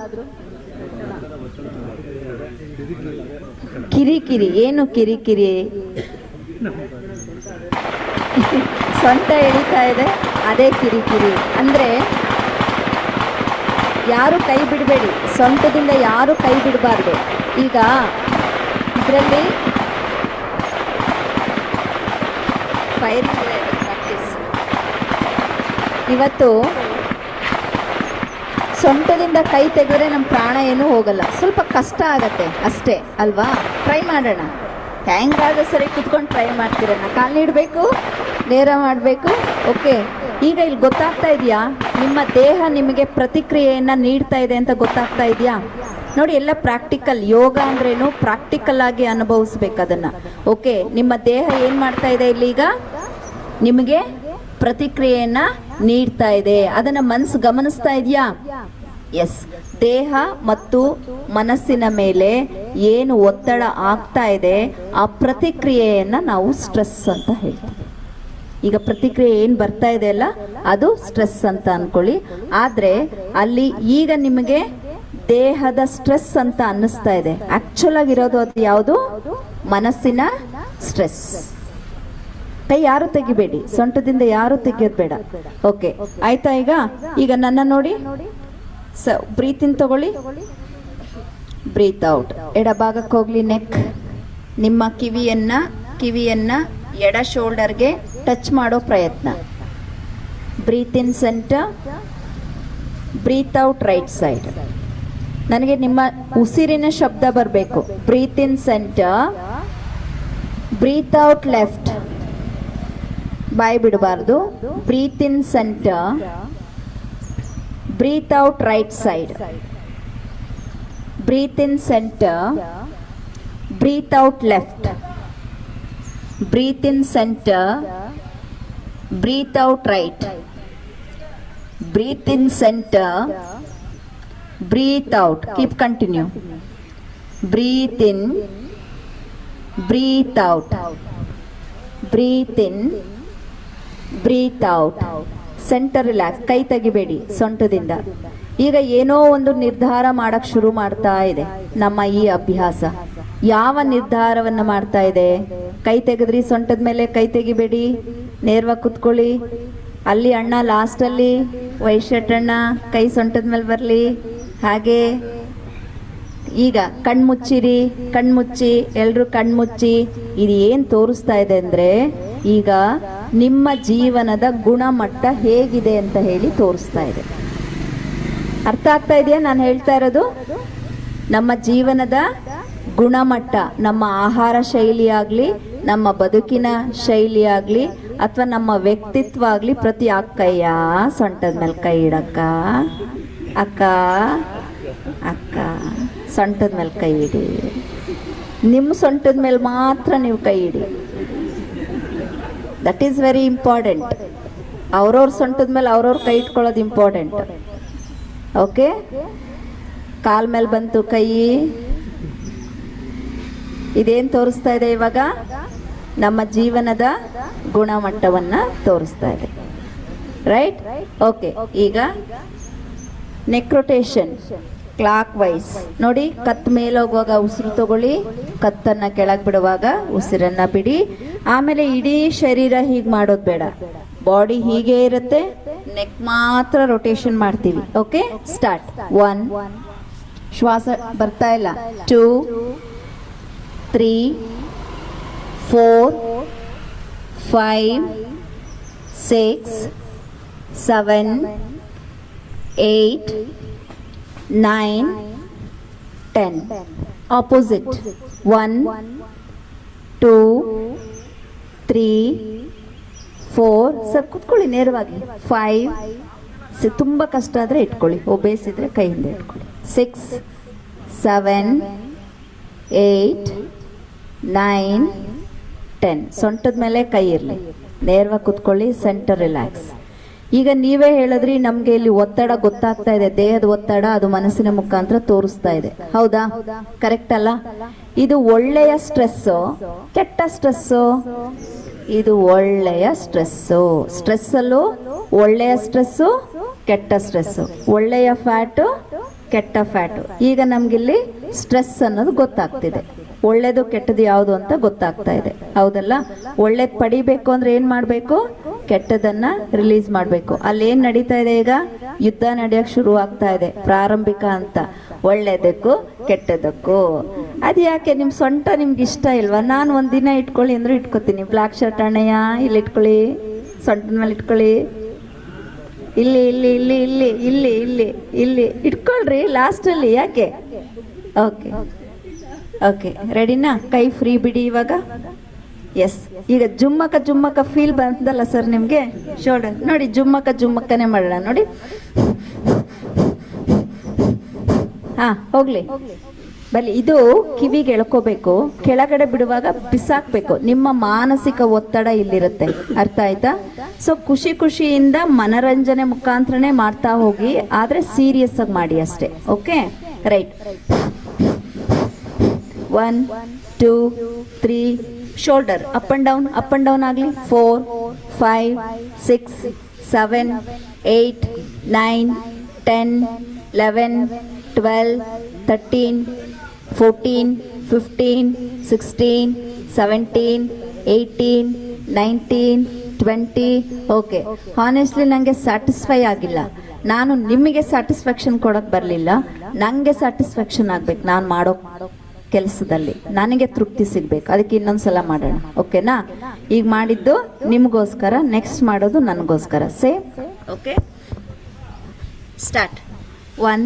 ಕಿರಿಕಿರಿ. ಏನು ಕಿರಿಕಿರಿ? ಸೊಂಟ ಎಳಿತಾ ಇದೆ, ಅದೇ ಕಿರಿಕಿರಿ. ಅಂದ್ರೆ ಯಾರು ಕೈ ಬಿಡಬೇಡಿ, ಸೊಂಟದಿಂದ ಯಾರು ಕೈ ಬಿಡಬಾರ್ದು. ಈಗ ಇದರಲ್ಲಿ ಫೈರ್ ಪ್ರಾಕ್ಟೀಸ್. ಇವತ್ತು ಸೊಂಟದಿಂದ ಕೈ ತೆಗೆದ್ರೆ ನಮ್ಮ ಪ್ರಾಣ ಏನೂ ಹೋಗಲ್ಲ, ಸ್ವಲ್ಪ ಕಷ್ಟ ಆಗತ್ತೆ ಅಷ್ಟೇ ಅಲ್ವಾ? ಟ್ರೈ ಮಾಡೋಣ. ಹೆಂಗಾದ್ರೂ ಸರಿ ಕುತ್ಕೊಂಡು ಟ್ರೈ ಮಾಡ್ತೀರಣ್ಣ. ಕಾಲು ನೀಡಬೇಕು, ನೇರ ಮಾಡಬೇಕು. ಓಕೆ, ಈಗ ಇಲ್ಲಿ ಗೊತ್ತಾಗ್ತಾ ಇದೆಯಾ? ನಿಮ್ಮ ದೇಹ ನಿಮಗೆ ಪ್ರತಿಕ್ರಿಯೆಯನ್ನು ನೀಡ್ತಾ ಇದೆ ಅಂತ ಗೊತ್ತಾಗ್ತಾ ಇದೆಯಾ? ನೋಡಿ, ಎಲ್ಲ ಪ್ರಾಕ್ಟಿಕಲ್. ಯೋಗ ಅಂದ್ರೇನು? ಪ್ರಾಕ್ಟಿಕಲ್ ಆಗಿ ಅನುಭವಿಸ್ಬೇಕು ಅದನ್ನು. ಓಕೆ, ನಿಮ್ಮ ದೇಹ ಏನು ಮಾಡ್ತಾ ಇದೆ ಇಲ್ಲಿ? ಈಗ ನಿಮಗೆ ಪ್ರತಿಕ್ರಿಯೆಯನ್ನ ನೀಡ್ತಾ ಇದೆ. ಅದನ್ನ ಮನಸ್ಸು ಗಮನಿಸ್ತಾ ಇದೆಯಾ? ಎಸ್. ದೇಹ ಮತ್ತು ಮನಸ್ಸಿನ ಮೇಲೆ ಏನು ಒತ್ತಡ ಆಗ್ತಾ ಇದೆ, ಆ ಪ್ರತಿಕ್ರಿಯೆಯನ್ನ ನಾವು ಸ್ಟ್ರೆಸ್ ಅಂತ ಹೇಳ್ತೀವಿ. ಈಗ ಪ್ರತಿಕ್ರಿಯೆ ಏನು ಬರ್ತಾ ಇದೆ ಅಲ್ಲ, ಅದು ಸ್ಟ್ರೆಸ್ ಅಂತ ಅನ್ಕೊಳ್ಳಿ. ಆದ್ರೆ ಅಲ್ಲಿ ಈಗ ನಿಮಗೆ ದೇಹದ ಸ್ಟ್ರೆಸ್ ಅಂತ ಅನ್ನಿಸ್ತಾ ಇದೆ. ಆಕ್ಚುಲ್ ಆಗಿರೋದು ಅದು ಯಾವುದು? ಮನಸ್ಸಿನ ಸ್ಟ್ರೆಸ್. ಕೈ ಯಾರು ತೆಗಿಬೇಡಿ, ಸೊಂಟದಿಂದ ಯಾರು ತೆಗಿಯೋದು ಬೇಡ. ಓಕೆ, ಆಯ್ತಾ? ಈಗ ನನ್ನ ನೋಡಿ. ಬ್ರೀತ್ ಇನ್ ತಗೊಳ್ಳಿ, ಬ್ರೀತ್ ಔಟ್. ಎಡಭಾಗಕ್ಕೆ ಹೋಗ್ಲಿ ನೆಕ್. ನಿಮ್ಮ ಕಿವಿಯನ್ನ ಎಡ ಶೋಲ್ಡರ್ಗೆ ಟಚ್ ಮಾಡೋ ಪ್ರಯತ್ನ. Breathe in centre, breathe out right side. ನನಗೆ ನಿಮ್ಮ ಉಸಿರಿನ ಶಬ್ದ ಬರಬೇಕು. Breathe in centre, breathe out left. ಬಾಯಿ ಬಿಡಬಾರ್ದು. Breathe in centre, breathe out right side. Breathe in centre, breathe out left. Breathe in centre, breathe out right. Breathe in centre, breathe out. Keep continue. Breathe in, breathe out. Breathe in, breathe out. Centre relax. ಕೈ ತೆಗಿಬೇಡಿ ಸೊಂಟದಿಂದ. ಈಗ ಏನೋ ಒಂದು ನಿರ್ಧಾರ ಮಾಡಕ್ ಶುರು ಮಾಡ್ತಾ ಇದೆ ನಮ್ಮ ಈ ಅಭ್ಯಾಸ. ಯಾವ ನಿರ್ಧಾರವನ್ನ ಮಾಡ್ತಾ ಇದೆ? ಕೈ ತೆಗೆದ್ರಿ, ಸೊಂಟದ ಮೇಲೆ ಕೈ ತೆಗಿಬೇಡಿ, ನೇರವಾಗಿ ಕುತ್ಕೊಳ್ಳಿ. ಅಲ್ಲಿ ಅಣ್ಣ ಲಾಸ್ಟಲ್ಲಿ ವೈಟ್ ಶರ್ಟ್ ಅಣ್ಣ ಕೈ ಸೊಂಟದ ಮೇಲೆ ಬರಲಿ. ಹಾಗೆ ಈಗ ಕಣ್ಮುಚ್ಚಿರಿ, ಕಣ್ಮುಚ್ಚಿ, ಎಲ್ರು ಕಣ್ಮುಚ್ಚಿ. ಇದು ಏನು ತೋರಿಸ್ತಾ ಇದೆ ಅಂದ್ರೆ, ಈಗ ನಿಮ್ಮ ಜೀವನದ ಗುಣಮಟ್ಟ ಹೇಗಿದೆ ಅಂತ ಹೇಳಿ ತೋರಿಸ್ತಾ ಇದೆ. ಅರ್ಥ ಆಗ್ತಾ ಇದೆಯಾ ನಾನು ಹೇಳ್ತಾ ಇರೋದು? ನಮ್ಮ ಜೀವನದ ಗುಣಮಟ್ಟ, ನಮ್ಮ ಆಹಾರ ಶೈಲಿ ಆಗಲಿ, ನಮ್ಮ ಬದುಕಿನ ಶೈಲಿ ಆಗಲಿ, ಅಥವಾ ನಮ್ಮ ವ್ಯಕ್ತಿತ್ವ ಆಗಲಿ, ಪ್ರತಿ ಅಕ್ಕಯ್ಯ ಸೊಂಟದ ಮೇಲೆ ಕೈ ಇಡಕ್ಕ, ಅಕ್ಕ ಅಕ್ಕ ಸೊಂಟದ ಮೇಲೆ ಕೈ ಇಡಿ. ನಿಮ್ಮ ಸೊಂಟದ ಮೇಲೆ ಮಾತ್ರ ನೀವು ಕೈ ಇಡಿ. That is very important. ಅವ್ರವ್ರ ಸೊಂಟದ ಮೇಲೆ ಅವ್ರವ್ರ ಕೈ ಇಟ್ಕೊಳ್ಳೋದು ಇಂಪಾರ್ಟೆಂಟ್. ಓಕೆ, ಕಾಲ್ ಮೇಲೆ ಬಂತು ಕೈ. ಇದೇನು ತೋರಿಸ್ತಾ ಇದೆ ಇವಾಗ? ನಮ್ಮ ಜೀವನದ ಗುಣಮಟ್ಟವನ್ನ ತೋರಿಸ್ತಾ ಇದೆ. ರೈಟ್? ಓಕೆ, ಈಗ ನೆಕ್ ರೊಟೇಷನ್ ಕ್ಲಾಕ್ ವೈಸ್ ನೋಡಿ. ಕತ್ ಮೇಲೆ ಹೋಗುವಾಗ ಉಸಿರು ತಗೊಳ್ಳಿ, ಕತ್ತನ್ನ ಕೆಳಗೆ ಬಿಡುವಾಗ ಉಸಿರನ್ನ ಬಿಡಿ. ಆಮೇಲೆ ಇಡೀ ಶರೀರ ಹೀಗೆ ಮಾಡೋದು ಬೇಡ, ಬಾಡಿ ಹೀಗೆ ಇರುತ್ತೆ, ನೆಕ್ ಮಾತ್ರ ರೊಟೇಷನ್ ಮಾಡ್ತೀವಿ. Okay, start. 1, ಶ್ವಾಸ ಬರ್ತಾ ಇಲ್ಲ. 2, 3, 4, 5, 6, 7, 8, 9, 10. Opposite. 1, 2, 3, 4. ಸರ್ ಕುತ್ಕೊಳ್ಳಿ ನೇರವಾಗಿ. 5, ತುಂಬ ಕಷ್ಟ ಆದರೆ ಇಟ್ಕೊಳ್ಳಿ, ಒಬೇಸಿದ್ರೆ ಕೈಯಿಂದ ಇಟ್ಕೊಳ್ಳಿ. 6, 7, 8, 9, 10. ಸೊಂಟದ ಮೇಲೆ ಕೈ ಇರಲಿ, ನೇರವಾಗಿ ಕುತ್ಕೊಳ್ಳಿ, ಸೆಂಟರ್ ರಿಲ್ಯಾಕ್ಸ್. ಈಗ ನೀವೇ ಹೇಳಿದ್ರಿ, ನಮ್ಗೆ ಇಲ್ಲಿ ಒತ್ತಡ ಗೊತ್ತಾಗ್ತಾ ಇದೆ, ದೇಹದ ಒತ್ತಡ, ಅದು ಮನಸ್ಸಿನ ಮುಖಾಂತರ ತೋರಿಸ್ತಾ ಇದೆ. ಹೌದಾ? ಕರೆಕ್ಟ್ ಅಲ್ಲ? ಇದು ಒಳ್ಳೆಯ ಸ್ಟ್ರೆಸ್ಸು, ಕೆಟ್ಟ ಸ್ಟ್ರೆಸ್ಸು? ಇದು ಒಳ್ಳೆಯ ಸ್ಟ್ರೆಸ್ಸು. ಸ್ಟ್ರೆಸ್ಸಲ್ಲೂ ಒಳ್ಳೆಯ ಸ್ಟ್ರೆಸ್ಸು, ಕೆಟ್ಟ ಸ್ಟ್ರೆಸ್ಸು. ಒಳ್ಳೆಯ ಫ್ಯಾಟು, ಕೆಟ್ಟ ಫ್ಯಾಟು. ಈಗ ನಮ್ಗಿಲ್ಲಿ ಸ್ಟ್ರೆಸ್ ಅನ್ನೋದು ಗೊತ್ತಾಗ್ತಿದೆ. ಒಳ್ಳೇದು ಕೆಟ್ಟದ್ದು ಯಾವುದು ಅಂತ ಗೊತ್ತಾಗ್ತಾ ಇದೆ. ಹೌದಲ್ಲ? ಒಳ್ಳೇದು ಪಡಿಬೇಕು ಅಂದ್ರೆ ಏನ್ ಮಾಡ್ಬೇಕು? ಕೆಟ್ಟದನ್ನ ರಿಲೀಸ್ ಮಾಡ್ಬೇಕು. ಅಲ್ಲಿ ಏನ್ ನಡೀತಾ ಇದೆ? ಈಗ ಯುದ್ಧ ನಡೆಯಕ್ ಶುರು ಆಗ್ತಾ ಇದೆ, ಪ್ರಾರಂಭಿಕ ಅಂತ. ಒಳ್ಳೇದಕ್ಕೂ ಕೆಟ್ಟದಕ್ಕೂ. ಅದ್ ಯಾಕೆ? ನಿಮ್ ಸೊಂಟ ನಿಮ್ಗೆ ಇಷ್ಟ ಇಲ್ವಾ? ನಾನು ಒಂದಿನ ಇಟ್ಕೊಳ್ಳಿ ಅಂದ್ರೆ ಇಟ್ಕೋತೀನಿ. ಬ್ಲಾಕ್ ಶರ್ಟ್ ಅಣ್ಣಯ್ಯ ಇಲ್ಲಿ ಇಟ್ಕೊಳ್ಳಿ, ಸೊಂಟದ ಮೇಲೆ ಇಟ್ಕೊಳ್ಳಿ. ಇಲ್ಲಿ ಇಲ್ಲಿ ಇಲ್ಲಿ ಇಲ್ಲಿ ಇಲ್ಲಿ ಇಲ್ಲಿ ಇಲ್ಲಿ ಇಟ್ಕೊಳ್ರಿ ಲಾಸ್ಟಲ್ಲಿ. ಯಾಕೆ? ಓಕೆ ಓಕೆ, ರೆಡಿನಾ? ಕೈ ಫ್ರೀ ಬಿಡಿ ಇವಾಗ. ಎಸ್, ಈಗ ಜುಮ್ಮಕ ಜುಮ್ಮಕ ಫೀಲ್ ಬಂತಲ್ಲ ಸರ್ ನಿಮಗೆ? ಶೋಲ್ಡರ್ ನೋಡಿ, ಜುಮ್ಮಕ ಜುಮ್ಮಕ್ಕನೇ ಮಾಡೋಣ ನೋಡಿ. ಹಾ, ಹೋಗ್ಲಿ ಬಲ್ಲಿ. ಇದು ಕಿವಿಗೆ ಎಳ್ಕೋಬೇಕು, ಕೆಳಗಡೆ ಬಿಡುವಾಗ ಬಿಸಾಕ್ಬೇಕು. ನಿಮ್ಮ ಮಾನಸಿಕ ಒತ್ತಡ ಇಲ್ಲಿರುತ್ತೆ. ಅರ್ಥ ಆಯ್ತಾ? ಸೊ ಖುಷಿ ಖುಷಿಯಿಂದ ಮನರಂಜನೆ ಮುಖಾಂತರನೇ ಮಾಡ್ತಾ ಹೋಗಿ, ಆದ್ರೆ ಸೀರಿಯಸ್ ಆಗಿ ಮಾಡಿ ಅಷ್ಟೇ. Okay, right. 1, 2, 3, shoulder up and down ಆಗಲಿ. 4, 5, 6, 7, 8, 9, 10, 11, 12, 13, 14, 15, 16, 17, 18, 19, 20. ಓಕೆ, ಹಾನೆಸ್ಟ್ಲಿ ನನಗೆ ಸ್ಯಾಟಿಸ್ಫೈ ಆಗಿಲ್ಲ. ನಾನು ನಿಮಗೆ ಸ್ಯಾಟಿಸ್ಫ್ಯಾಕ್ಷನ್ ಕೊಡಕ್ ಬರಲಿಲ್ಲ, ನನಗೆ ಸ್ಯಾಟಿಸ್ಫ್ಯಾಕ್ಷನ್ ಆಗ್ಬೇಕು. ನಾನು ಮಾಡೋ ಕೆಲಸದಲ್ಲಿ ನನಗೆ ತೃಪ್ತಿ ಸಿಗ್ಬೇಕು. ಅದಕ್ಕೆ ಇನ್ನೊಂದ್ಸಲ ಮಾಡೋಣ. ಓಕೆನಾ? ಈಗ ಮಾಡಿದ್ದು ನಿಮಗೋಸ್ಕರ, ನೆಕ್ಸ್ಟ್ ಮಾಡೋದು ನನಗೋಸ್ಕರ. ಸೇಮ್. Okay, start. 1,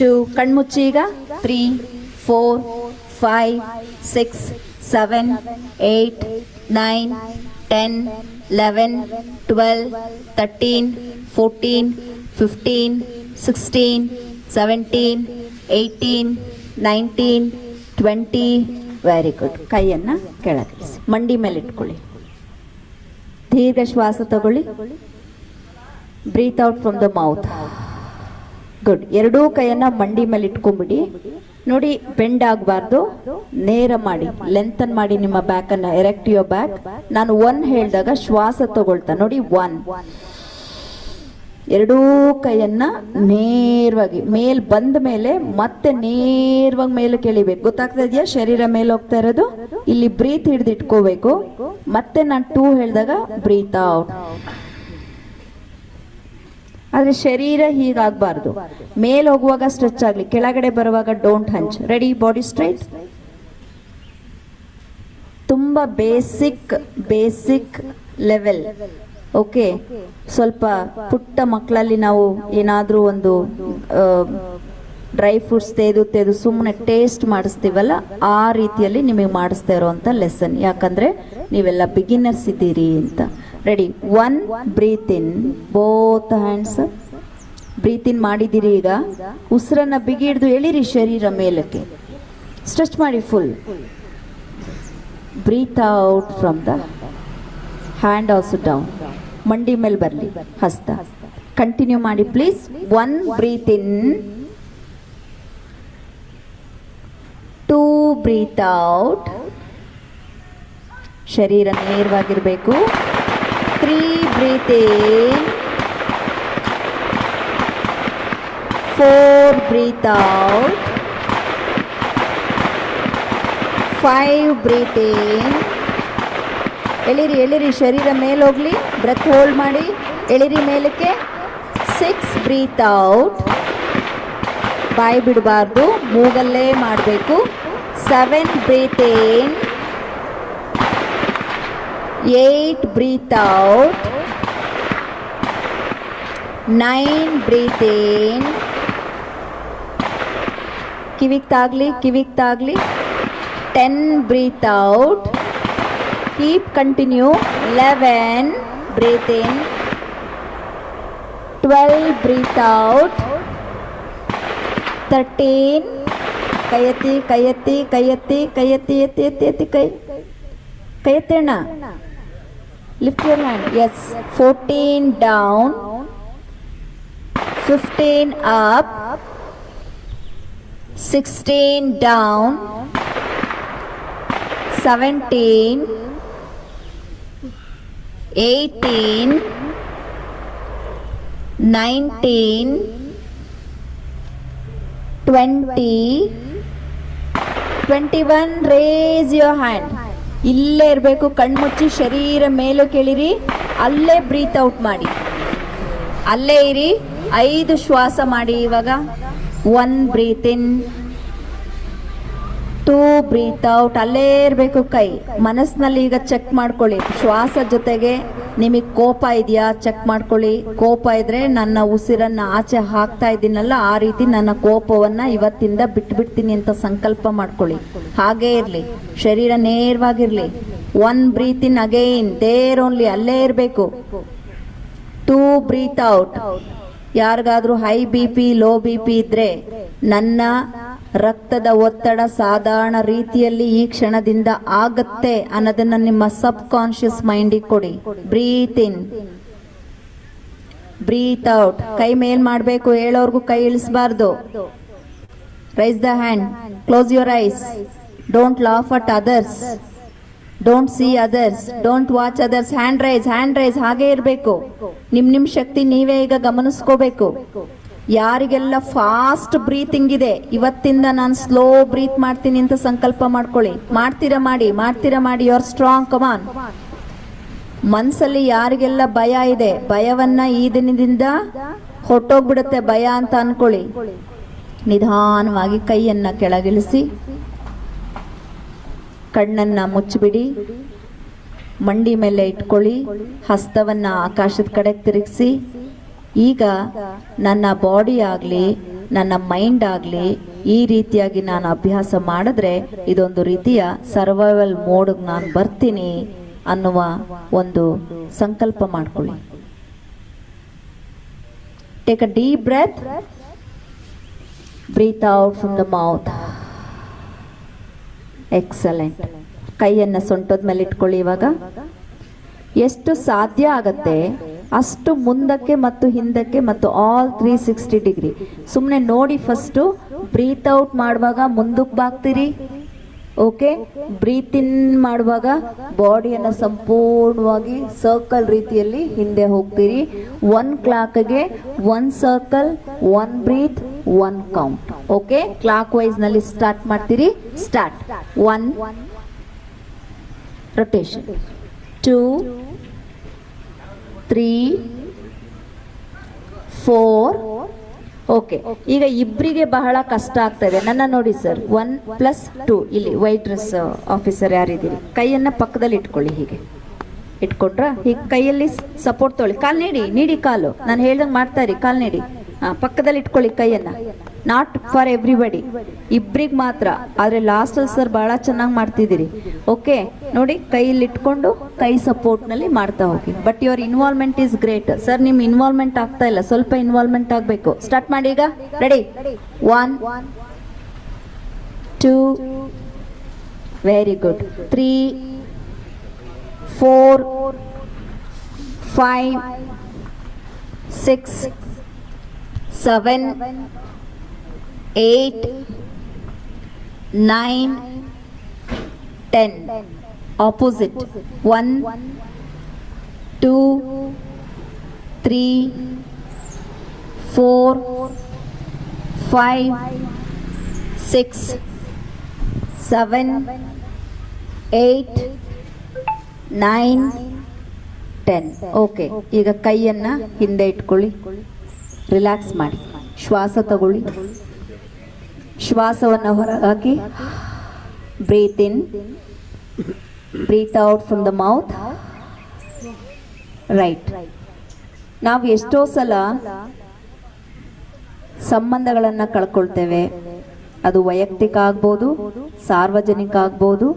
2, ಕಣ್ಮುಚ್ಚಿ ಈಗ. 3, 4, 5, 6, 7, 8, 9, 10, 11, 12, 13, 14, 15, 16, 17, 18, 19, 20. Very good. ಕೈಯನ್ನ ಕೆಳಗಿಳಿಸಿ, ಮಂಡಿ ಮೇಲೆ ಇಟ್ಕೊಳ್ಳಿ. ದೀರ್ಘ ಶ್ವಾಸ ತಗೊಳ್ಳಿ. Breathe out from the mouth. Good. ಎರಡೂ ಕೈಯನ್ನ ಮಂಡಿ ಮೇಲೆ ಇಟ್ಕೊಂಡ್ಬಿಡಿ. ನೋಡಿ, ಬೆಂಡ್ ಆಗಬಾರ್ದು, ನೇರ ಮಾಡಿ, ಲೆಂಥನ್ ಮಾಡಿ ನಿಮ್ಮ ಬ್ಯಾಕ್ ಅನ್ನ. Erect your back. ನಾನು 1 ಹೇಳಿದಾಗ ಶ್ವಾಸ ತಗೊಳ್ತಾ ನೋಡಿ. 1, ಎರಡೂ ಕೈಯನ್ನ ನೇರವಾಗಿ ಮೇಲ್ ಬಂದ ಮೇಲೆ ಮತ್ತೆ ನೇರವಾಗಿ ಮೇಲೆ ಕೆಳಿಬೇಕು. ಗೊತ್ತಾಗ್ತಾ ಇದೆಯಾ? ಶರೀರ ಮೇಲೆ ಹೋಗ್ತಾ ಇರೋದು. ಇಲ್ಲಿ ಬ್ರೀತ್ ಹಿಡಿದು ಇಟ್ಕೋಬೇಕು. ಮತ್ತೆ ನಾನು 2 ಹೇಳಿದಾಗ ಬ್ರೀತ್ ಔಟ್. ಆದ್ರೆ ಶರೀರ ಹೀಗಾಗಬಾರ್ದು. ಮೇಲ್ ಹೋಗುವಾಗ ಸ್ಟ್ರೆಚ್ ಆಗ್ಲಿ, ಕೆಳಗಡೆ ಬರುವಾಗ ಡೋಂಟ್ ಹಂಚ್. ರೆಡಿ? Body straight. ತುಂಬಾ ಬೇಸಿಕ್ ಲೆವೆಲ್. ಓಕೆ, ಸ್ವಲ್ಪ ಪುಟ್ಟ ಮಕ್ಕಳಲ್ಲಿ ನಾವು ಏನಾದರೂ ಒಂದು ಡ್ರೈ ಫ್ರೂಟ್ಸ್ ತೆಗೆದು ಸುಮ್ಮನೆ ಟೇಸ್ಟ್ ಮಾಡಿಸ್ತೀವಲ್ಲ, ಆ ರೀತಿಯಲ್ಲಿ ನಿಮಗೆ ಮಾಡಿಸ್ತಾ ಇರೋವಂಥ ಲೆಸನ್. ಯಾಕಂದರೆ ನೀವೆಲ್ಲ ಬಿಗಿನರ್ಸ್ ಇದ್ದೀರಿ ಅಂತ. ರೆಡಿ? 1 ಬ್ರೀತ್ ಇನ್, ಬೋತ್ ಹ್ಯಾಂಡ್ಸ್. ಬ್ರೀತ್ ಇನ್ ಮಾಡಿದ್ದೀರಿ. ಈಗ ಉಸಿರನ್ನ ಬಿಗಿ ಹಿಡಿದು ಎಳಿರಿ ಶರೀರ ಮೇಲಕ್ಕೆ, ಸ್ಟ್ರೆಚ್ ಮಾಡಿ full. Breathe out from the hand also down. ಮಂಡಿ ಮೇಲೆ ಬರಲಿ ಹಸ್ತ. ಕಂಟಿನ್ಯೂ ಮಾಡಿ please. 1 breathe in, 2 breathe out. ಶರೀರ ನೇರವಾಗಿರಬೇಕು. 3 breathe in, 4 breathe out, 5 breathe in. ಎಳಿರಿ ಶರೀರ ಮೇಲೆ ಹೋಗ್ಲಿ. ಬ್ರೆತ್ ಹೋಲ್ಡ್ ಮಾಡಿ ಎಳಿರಿ ಮೇಲಕ್ಕೆ. 6 ಬ್ರೀತ್ ಔಟ್. ಬಾಯಿ ಬಿಡಬಾರ್ದು, ಮೂಗಲ್ಲೇ ಮಾಡಬೇಕು. 7 ಬ್ರೀತ್ ಇನ್, 8 ಬ್ರೀತ್ ಔಟ್, 9 ಬ್ರೀತ್ ಇನ್. ಕಿವಿಗೆ ತಾಗ್ಲಿ. 10 breathe out. Keep continue. 11 breathe in, 12 breathe out, 13 ಕೈ ಎತ್ತಿ ಅಣ್ಣ. Lift your hand. Yes. 14 down, 15 up, 16 down, 17, 18, 19, 20, 21. Raise your hand. ಇಲ್ಲೇ ಇರಬೇಕು. ಕಣ್ಮುಚ್ಚಿ ಶರೀರ ಮೇಲೂ ಕೆಳಿರಿ. ಅಲ್ಲೇ ಬ್ರೀತ್ ಔಟ್ ಮಾಡಿ. ಅಲ್ಲೇ ಇರಿ. 5 ಶ್ವಾಸ ಮಾಡಿ. ಇವಾಗ 1 ಬ್ರೀತ್ ಇನ್, 2 ಬ್ರೀತ್ ಔಟ್. ಅಲ್ಲೇ ಇರಬೇಕು ಕೈ. ಮನಸ್ಸಿನಲ್ಲಿ ಈಗ ಚೆಕ್ ಮಾಡ್ಕೊಳ್ಳಿ. ಶ್ವಾಸ ಜೊತೆಗೆ ನಿಮಗೆ ಕೋಪ ಇದೆಯಾ ಚೆಕ್ ಮಾಡ್ಕೊಳ್ಳಿ. ಕೋಪ ಇದ್ರೆ ನನ್ನ ಉಸಿರನ್ನ ಆಚೆ ಹಾಕ್ತಾ ಇದ್ದೀನಲ್ಲ, ಆ ರೀತಿ ನನ್ನ ಕೋಪವನ್ನ ಇವತ್ತಿಂದ ಬಿಟ್ಬಿಡ್ತೀನಿ ಅಂತ ಸಂಕಲ್ಪ ಮಾಡ್ಕೊಳ್ಳಿ. ಹಾಗೇ ಇರ್ಲಿ. ಶರೀರ ನೇರವಾಗಿರ್ಲಿ. 1 breathe in again, there only. ಅಲ್ಲೇ ಇರಬೇಕು. 2 ಬ್ರೀತ್ ಔಟ್. ಯಾರಿಗಾದ್ರೂ ಹೈ BP ಲೋ BP ಇದ್ರೆ ನನ್ನ ರಕ್ತದ ಒತ್ತಡ ಸಾಧಾರಣ ರೀತಿಯಲ್ಲಿ ಈ ಕ್ಷಣದಿಂದ ಆಗತ್ತೆ ಅನ್ನೋದನ್ನ ನಿಮ್ಮ ಸಬ್ ಕಾನ್ಶಿಯಸ್ ಮೈಂಡಿಗೆ ಕೊಡಿ. Breathe in, breathe out. ಕೈ ಮೇಲ್ ಮಾಡಬೇಕು. ಹೇಳೋರ್ಗು ಕೈ ಇಳಿಸಬಾರ್ದು. Raise the hand. Close your eyes. Don't laugh at others. Don't see others. Don't watch others. Hand raise. ಹಾಗೆ ಇರಬೇಕು. ನಿಮ್ ಶಕ್ತಿ ನೀವೇ ಈಗ ಗಮನಿಸ್ಕೋಬೇಕು. ಯಾರಿಗೆಲ್ಲ ಫಾಸ್ಟ್ ಬ್ರೀತಿಂಗ್ ಇದೆ, ಇವತ್ತಿಂದ ನಾನು ಸ್ಲೋ ಬ್ರೀತ್ ಮಾಡ್ತೀನಿ ಅಂತ ಸಂಕಲ್ಪ ಮಾಡ್ಕೊಳ್ಳಿ. ಮಾಡ್ತೀರಾ ಮಾಡಿ. You are strong. ಕಮಾನ್. ಮನ್ಸಲ್ಲಿ ಯಾರಿಗೆಲ್ಲ ಭಯ ಇದೆ, ಭಯವನ್ನ ಈ ದಿನದಿಂದ ಹೊಟ್ಟೋಗ್ಬಿಡುತ್ತೆ ಭಯ ಅಂತ ಅನ್ಕೊಳ್ಳಿ. ನಿಧಾನವಾಗಿ ಕೈಯನ್ನ ಕೆಳಗಿಳಿಸಿ, ಕಣ್ಣನ್ನ ಮುಚ್ಚಿಬಿಡಿ, ಮಂಡಿ ಮೇಲೆ ಇಟ್ಕೊಳ್ಳಿ, ಹಸ್ತವನ್ನ ಆಕಾಶದ ಕಡೆ ತಿರುಗಿಸಿ. ಈಗ ನನ್ನ ಬಾಡಿ ಆಗಲಿ ನನ್ನ ಮೈಂಡ್ ಆಗಲಿ ಈ ರೀತಿಯಾಗಿ ನಾನು ಅಭ್ಯಾಸ ಮಾಡಿದ್ರೆ ಇದೊಂದು ರೀತಿಯ ಸರ್ವೈವಲ್ ಮೋಡ್ಗೆ ನಾನು ಬರ್ತೀನಿ ಅನ್ನುವ ಒಂದು ಸಂಕಲ್ಪ ಮಾಡ್ಕೊಳ್ಳಿ. Take a deep breath. Breathe out from the mouth. Excellent. ಕೈಯನ್ನ ಸೊಂಟದ ಮೇಲೆ ಇಟ್ಕೊಳ್ಳಿ. ಇವಾಗ ಎಷ್ಟು ಸಾಧ್ಯ ಆಗತ್ತೆ ಅಷ್ಟು ಮುಂದಕ್ಕೆ ಮತ್ತು ಹಿಂದಕ್ಕೆ ಮತ್ತು ಆಲ್ 360 ಡಿಗ್ರಿ ಸುಮ್ಮನೆ ನೋಡಿ. ಫಸ್ಟು ಬ್ರೀತ್ ಔಟ್ ಮಾಡುವಾಗ ಮುಂದಕ್ಕೆ ಬಾಗ್ತೀರಿ. ಓಕೆ. ಬ್ರೀತ್ ಇನ್ ಮಾಡುವಾಗ ಬಾಡಿಯನ್ನು ಸಂಪೂರ್ಣವಾಗಿ ಸರ್ಕಲ್ ರೀತಿಯಲ್ಲಿ ಹಿಂದೆ ಹೋಗ್ತೀರಿ. 1 ಕ್ಲಾಕ್ಗೆ 1 circle, 1 breath, 1 count. Okay, clockwise ನಲ್ಲಿ ಸ್ಟಾರ್ಟ್ ಮಾಡ್ತೀರಿ. ಸ್ಟಾರ್ಟ್. 1 ರೊಟೇಷನ್, 2 3 4. ಓಕೆ, ಈಗ ಇಬ್ಬರಿಗೆ ಬಹಳ ಕಷ್ಟ ಆಗ್ತಾ ಇದೆ. ನನ್ನ ನೋಡಿ ಸರ್, 1+2. ಇಲ್ಲಿ ವೈಟ್ ಡ್ರೆಸ್ ಆಫೀಸರ್ ಯಾರಿದ್ದೀರಿ, ಕೈಯನ್ನ ಪಕ್ಕದಲ್ಲಿ ಇಟ್ಕೊಳ್ಳಿ. ಹೀಗೆ ಇಟ್ಕೊಂಡ್ರ ಹೀಗೆ ಕೈಯಲ್ಲಿ ಸಪೋರ್ಟ್ ತೊಗೊಳ್ಳಿ. ಕಾಲು ನೀಡಿ ಕಾಲು. ನಾನು ಹೇಳ್ದಂಗೆ ಮಾಡ್ತಾ ಇರಿ. ಕಾಲು ನೀಡಿ, ಪಕ್ಕದಲ್ಲಿ ಇಟ್ಕೊಳ್ಳಿ ಕೈಯನ್ನ. ನಾಟ್ ಫಾರ್ ಎವ್ರಿಬಡಿ, ಇಬ್ರಿಗೆ ಮಾತ್ರ. ಆದರೆ ಲಾಸ್ಟಲ್ಲಿ ಸರ್ ಬಹಳ ಚೆನ್ನಾಗಿ ಮಾಡ್ತಿದ್ದೀರಿ. ಓಕೆ, ನೋಡಿ ಕೈಯಲ್ಲಿ ಇಟ್ಕೊಂಡು ಕೈ ಸಪೋರ್ಟ್ನಲ್ಲಿ ಮಾಡ್ತಾ ಹೋಗಿ. But your involvement is great. Sir ನಿಮ್ಮ ಇನ್ವಾಲ್ವ್ಮೆಂಟ್ ಆಗ್ತಾ ಇಲ್ಲ, ಸ್ವಲ್ಪ ಇನ್ವಾಲ್ವ್ಮೆಂಟ್ ಆಗಬೇಕು. ಸ್ಟಾರ್ಟ್ ಮಾಡಿ ಈಗ. Ready? 1 2 very good, 3 4 5 6 7 8 9 10. Opposite. 1 2 3 4 5 6 7 8 9 10. Okay, ಈಗ ಕೈಯನ್ನ ಹಿಂದೆ ಇಟ್ಕೊಳ್ಳಿ. ರಿಲ್ಯಾಕ್ಸ್ ಮಾಡಿ. ಶ್ವಾಸ ತಗೊಳ್ಳಿ. ಶ್ವಾಸವನ್ನು ಹೊರಹಾಕಿ. Breathe in, breathe out from the mouth. Right. ನಾವು ಎಷ್ಟೋ ಸಲ ಸಂಬಂಧಗಳನ್ನು ಕಳ್ಕೊಳ್ತೇವೆ. ಅದು ವೈಯಕ್ತಿಕ ಆಗ್ಬೋದು, ಸಾರ್ವಜನಿಕ ಆಗ್ಬೋದು,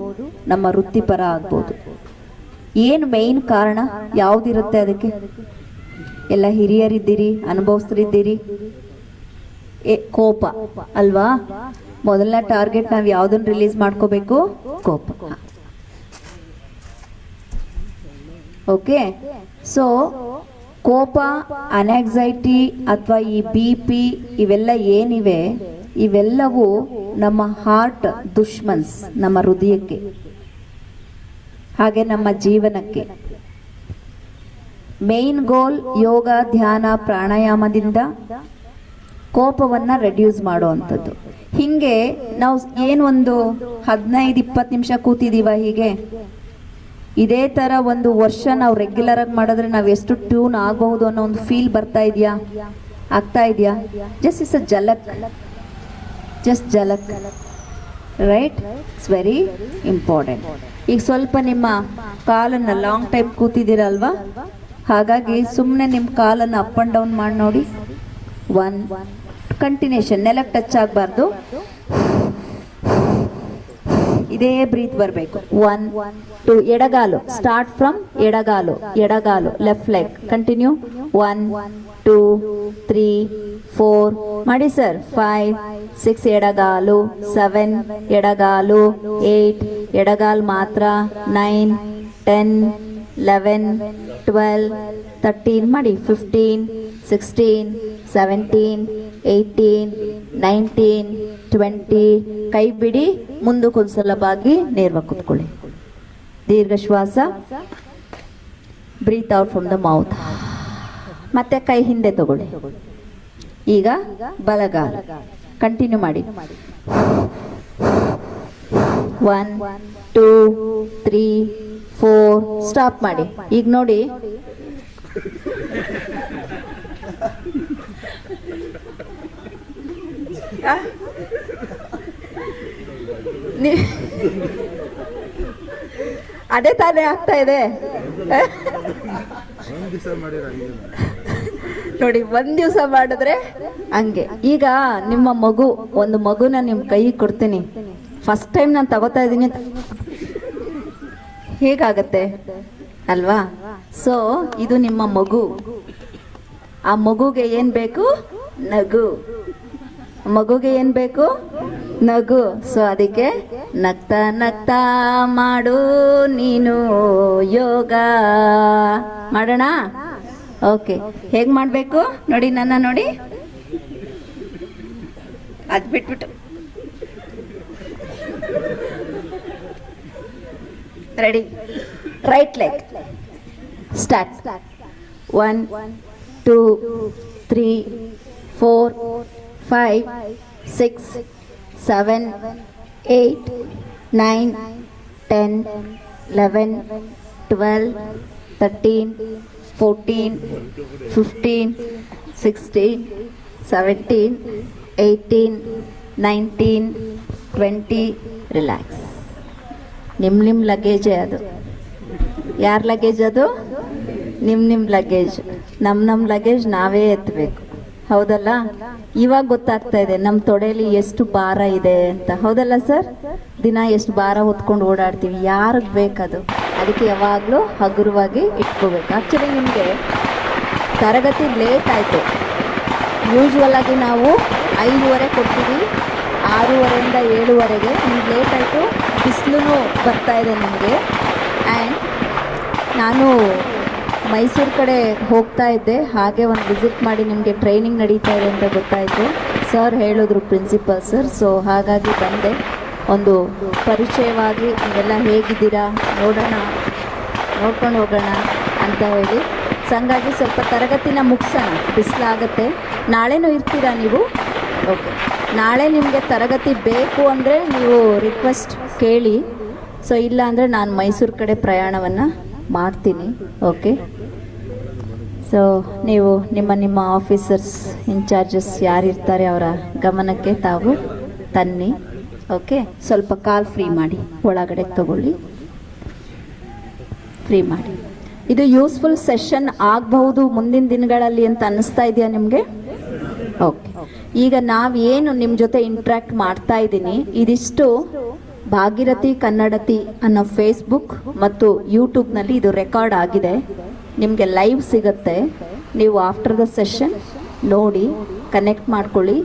ನಮ್ಮ ವೃತ್ತಿಪರ ಆಗ್ಬೋದು. ಏನು ಮೇನ್ ಕಾರಣ ಯಾವುದಿರುತ್ತೆ ಅದಕ್ಕೆ? ಎಲ್ಲ ಹಿರಿಯರಿದ್ದೀರಿ, ಅನುಭವಸ್ಥರಿದ್ದೀರಿ. ಕೋಪ ಅಲ್ವಾ? ಮೊದಲನೇ ಟಾರ್ಗೆಟ್ ನಾವು ಯಾವುದನ್ನು ರಿಲೀಸ್ ಮಾಡ್ಕೋಬೇಕು? ಕೋಪ. ಓಕೆ, ಸೊ ಕೋಪ, ಅನ್ಯಾಕ್ಸೈಟಿ ಅಥವಾ ಈ BP ಇವೆಲ್ಲ ಏನಿವೆ, ಇವೆಲ್ಲವೂ ನಮ್ಮ ಹಾರ್ಟ್ ದುಶ್ಮನ್ಸ್, ನಮ್ಮ ಹೃದಯಕ್ಕೆ, ಹಾಗೆ ನಮ್ಮ ಜೀವನಕ್ಕೆ. ಮೇನ್ ಗೋಲ್ ಯೋಗ, ಧ್ಯಾನ, ಪ್ರಾಣಾಯಾಮದಿಂದ ಕೋಪವನ್ನು ರೆಡ್ಯೂಸ್ ಮಾಡುವಂಥದ್ದು. ಹೀಗೆ ನಾವು ಏನು ಒಂದು 15-20 ನಿಮಿಷ ಕೂತಿದ್ದೀವ, ಹೀಗೆ ಇದೇ ಥರ ಒಂದು ವರ್ಷ ನಾವು ರೆಗ್ಯುಲರ್ ಆಗಿ ಮಾಡಿದ್ರೆ ನಾವು ಎಷ್ಟು ಟ್ಯೂನ್ ಆಗಬಹುದು ಅನ್ನೋ ಒಂದು ಫೀಲ್ ಬರ್ತಾ ಇದೆಯಾ? ಆಗ್ತಾ ಇದೆಯಾ? ಜಸ್ಟ್ ಇಸ್ ಅ ಝಲಕ್, ಜಸ್ಟ್ ಝಲಕ್. ರೈಟ್? It's very important. ಈಗ ಸ್ವಲ್ಪ ನಿಮ್ಮ ಕಾಲನ್ನು ಲಾಂಗ್ ಟೈಮ್ ಕೂತಿದ್ದೀರಲ್ವಾ, ಹಾಗಾಗಿ ಸುಮ್ಮನೆ ನಿಮ್ಮ ಕಾಲನ್ನು ಅಪ್ ಆ್ಯಂಡ್ ಡೌನ್ ಮಾಡಿ ನೋಡಿ. 1 ಕಂಟಿನ್ಯೂಷನ್, ನೆಲಕ್ಕೆ ಟಚ್ ಆಗಬಾರ್ದು. ಇದೇ ಬ್ರೀತ್ ಬರಬೇಕು. 1 2 ಎಡಗಾಲು. ಸ್ಟಾರ್ಟ್ ಫ್ರಮ್ ಎಡಗಾಲು, ಲೆಫ್ಟ್ ಲೆಗ್. ಕಂಟಿನ್ಯೂ. 1 2 3 4 ಮಾಡಿ ಸರ್. 5 6 ಎಡಗಾಲು, 7 ಎಡಗಾಲು, 8 ಎಡಗಾಲು ಮಾತ್ರ, 9 10 11 12 13 ಮಾಡಿ. 15 16 17 18 19 20. ಕೈ ಬಿಡಿ, ಮುಂದಕ್ಕೊಂದ್ಸಲ ಬಾಗಿ ನೇರವಾಗಿ ಕೂತ್ಕೊಳ್ಳಿ. ದೀರ್ಘ ಶ್ವಾಸ. Breathe out from the mouth. ಮತ್ತೆ ಕೈ ಹಿಂದೆ ತಗೊಳ್ಳಿ. ಈಗ ಬಲಗಾಲ. ಕಂಟಿನ್ಯೂ ಮಾಡಿ. 1 2 3 4. ಸ್ಟಾಪ್ ಮಾಡಿ. ಈಗ ನೋಡಿ, ಅದೇ ತಾನೇ ಆಗ್ತಾ ಇದೆ ನೋಡಿ. 1 ದಿವಸ ಮಾಡಿದ್ರೆ ಹಂಗೆ. ಈಗ ನಿಮ್ಮ ಒಂದು ಮಗುನ ನಿಮ್ಮ ಕೈ ಕೊಡ್ತೀನಿ. ಫಸ್ಟ್ ಟೈಮ್ ನಾನು ತಗೋತಾ ಇದ್ದೀನಿ, ಹೇಗಾಗತ್ತೆ ಅಲ್ವಾ? ಸೊ ಇದು ನಿಮ್ಮ ಮಗು. ಆ ಮಗುಗೆ ಏನ್ ಬೇಕು? ನಗು. ಮಗುಗೆ ಏನ್ ಬೇಕು? ನಗು. ಸೊ ಅದಕ್ಕೆ ನಗ್ತಾ ನಗ್ತಾ ಮಾಡು ನೀನು ಯೋಗ. ಮಾಡೋಣ? ಓಕೆ, ಹೇಗ್ ಮಾಡ್ಬೇಕು ನೋಡಿ, ನನ್ನ ನೋಡಿ. ಅದ್ ಬಿಟ್ಬಿಟ್ಟು ready. Right leg start. 1 2 3 4 5 6 7 8 9 10 11 12 13 14 15 16 17 18 19 20. Relax. ನಿಮ್ಮ ಲಗೇಜೇ ಅದು. ಯಾರ ಲಗೇಜ್ ಅದು? ನಿಮ್ಮ ಲಗೇಜ್. ನಮ್ಮ ಲಗೇಜ್ ನಾವೇ ಎತ್ತಬೇಕು, ಹೌದಲ್ಲ? ಇವಾಗ ಗೊತ್ತಾಗ್ತಾ ಇದೆ ನಮ್ಮ ತೊಡೆಯಲ್ಲಿ ಎಷ್ಟು ಭಾರ ಇದೆ ಅಂತ, ಹೌದಲ್ಲ ಸರ್? ದಿನ ಎಷ್ಟು ಭಾರ ಹೊತ್ಕೊಂಡು ಓಡಾಡ್ತೀವಿ, ಯಾರಿಗೆ ಬೇಕದು? ಅದಕ್ಕೆ ಯಾವಾಗಲೂ ಹಗುರವಾಗಿ ಇಟ್ಕೋಬೇಕು. ಆ್ಯಕ್ಚುಲಿ ನಿಮಗೆ ತರಗತಿ ಲೇಟ್ ಆಯಿತು. ಯೂಶ್ವಲ್ ಆಗಿ ನಾವು 5:30 ಕೊಡ್ತೀವಿ, 6:30ಇಂದ 7:00ವರೆಗೆ. ನಿಮ್ಗೆ ಲೇಟ್ ಆಯಿತು, ಬಿಸಿಲು ಬರ್ತಾ ಇದೆ ನಿಮಗೆ. ಆ್ಯಂಡ್ ನಾನು ಮೈಸೂರು ಕಡೆ ಹೋಗ್ತಾ ಇದ್ದೆ, ಹಾಗೆ ಒಂದು ವಿಸಿಟ್ ಮಾಡಿ ನಿಮಗೆ ಟ್ರೈನಿಂಗ್ ನಡೀತಾ ಇದೆ ಅಂತ ಗೊತ್ತಾಯಿತು. ಸರ್ ಹೇಳಿದ್ರು, ಪ್ರಿನ್ಸಿಪಲ್ ಸರ್. ಸೊ ಹಾಗಾಗಿ ಬಂದೆ, ಒಂದು ಪರಿಚಯವಾಗಿ ನೀವೆಲ್ಲ ಹೇಗಿದ್ದೀರಾ ನೋಡೋಣ, ನೋಡ್ಕೊಂಡು ಹೋಗೋಣ ಅಂತ ಹೇಳಿ. ಸೊ ಹಂಗಾಗಿ ಸ್ವಲ್ಪ ತರಗತಿನ ಮುಗಿಸೋಣ, ಬಿಸಿಲಾಗತ್ತೆ. ನಾಳೆನೂ ಇರ್ತೀರಾ ನೀವು? ಓಕೆ. ನಾಳೆ ನಿಮಗೆ ತರಗತಿ ಬೇಕು ಅಂದರೆ ನೀವು ರಿಕ್ವೆಸ್ಟ್ ಕೇಳಿ. ಸೊ ಇಲ್ಲ ಅಂದರೆ ನಾನು ಮೈಸೂರು ಕಡೆ ಪ್ರಯಾಣವನ್ನು ಮಾಡ್ತೀನಿ. ಓಕೆ. ಸೊ ನೀವು ನಿಮ್ಮ ಆಫೀಸರ್ಸ್ ಇನ್ಚಾರ್ಜಸ್ ಯಾರಿರ್ತಾರೆ ಅವರ ಗಮನಕ್ಕೆ ತಾವು ತನ್ನಿ. ಓಕೆ. ಸ್ವಲ್ಪ ಕಾಲ್ ಫ್ರೀ ಮಾಡಿ, ಒಳಗಡೆ ತಗೊಳ್ಳಿ, ಫ್ರೀ ಮಾಡಿ. ಇದು ಯೂಸ್ಫುಲ್ ಸೆಷನ್ ಆಗಬಹುದು ಮುಂದಿನ ದಿನಗಳಲ್ಲಿ ಅಂತ ಅನ್ನಿಸ್ತಾ ಇದೆಯಾ ನಿಮಗೆ? ಓಕೆ. ಈಗ ನಾವೇನು ನಿಮ್ಮ ಜೊತೆ ಇಂಟ್ರ್ಯಾಕ್ಟ್ ಮಾಡ್ತಾ ಇದ್ದೀನಿ, ಇದಿಷ್ಟು ಭಾಗೀರಥಿ ಕನ್ನಡತಿ ಅನ್ನೋ ಫೇಸ್ಬುಕ್ ಮತ್ತು ಯೂಟ್ಯೂಬ್ನಲ್ಲಿ ಇದು ರೆಕಾರ್ಡ್ ಆಗಿದೆ. ನಿಮಗೆ ಲೈವ್ ಸಿಗುತ್ತೆ. ನೀವು ಆಫ್ಟರ್ ದ ಸೆಷನ್ ನೋಡಿ ಕನೆಕ್ಟ್ ಮಾಡ್ಕೊಳ್ಳಿ.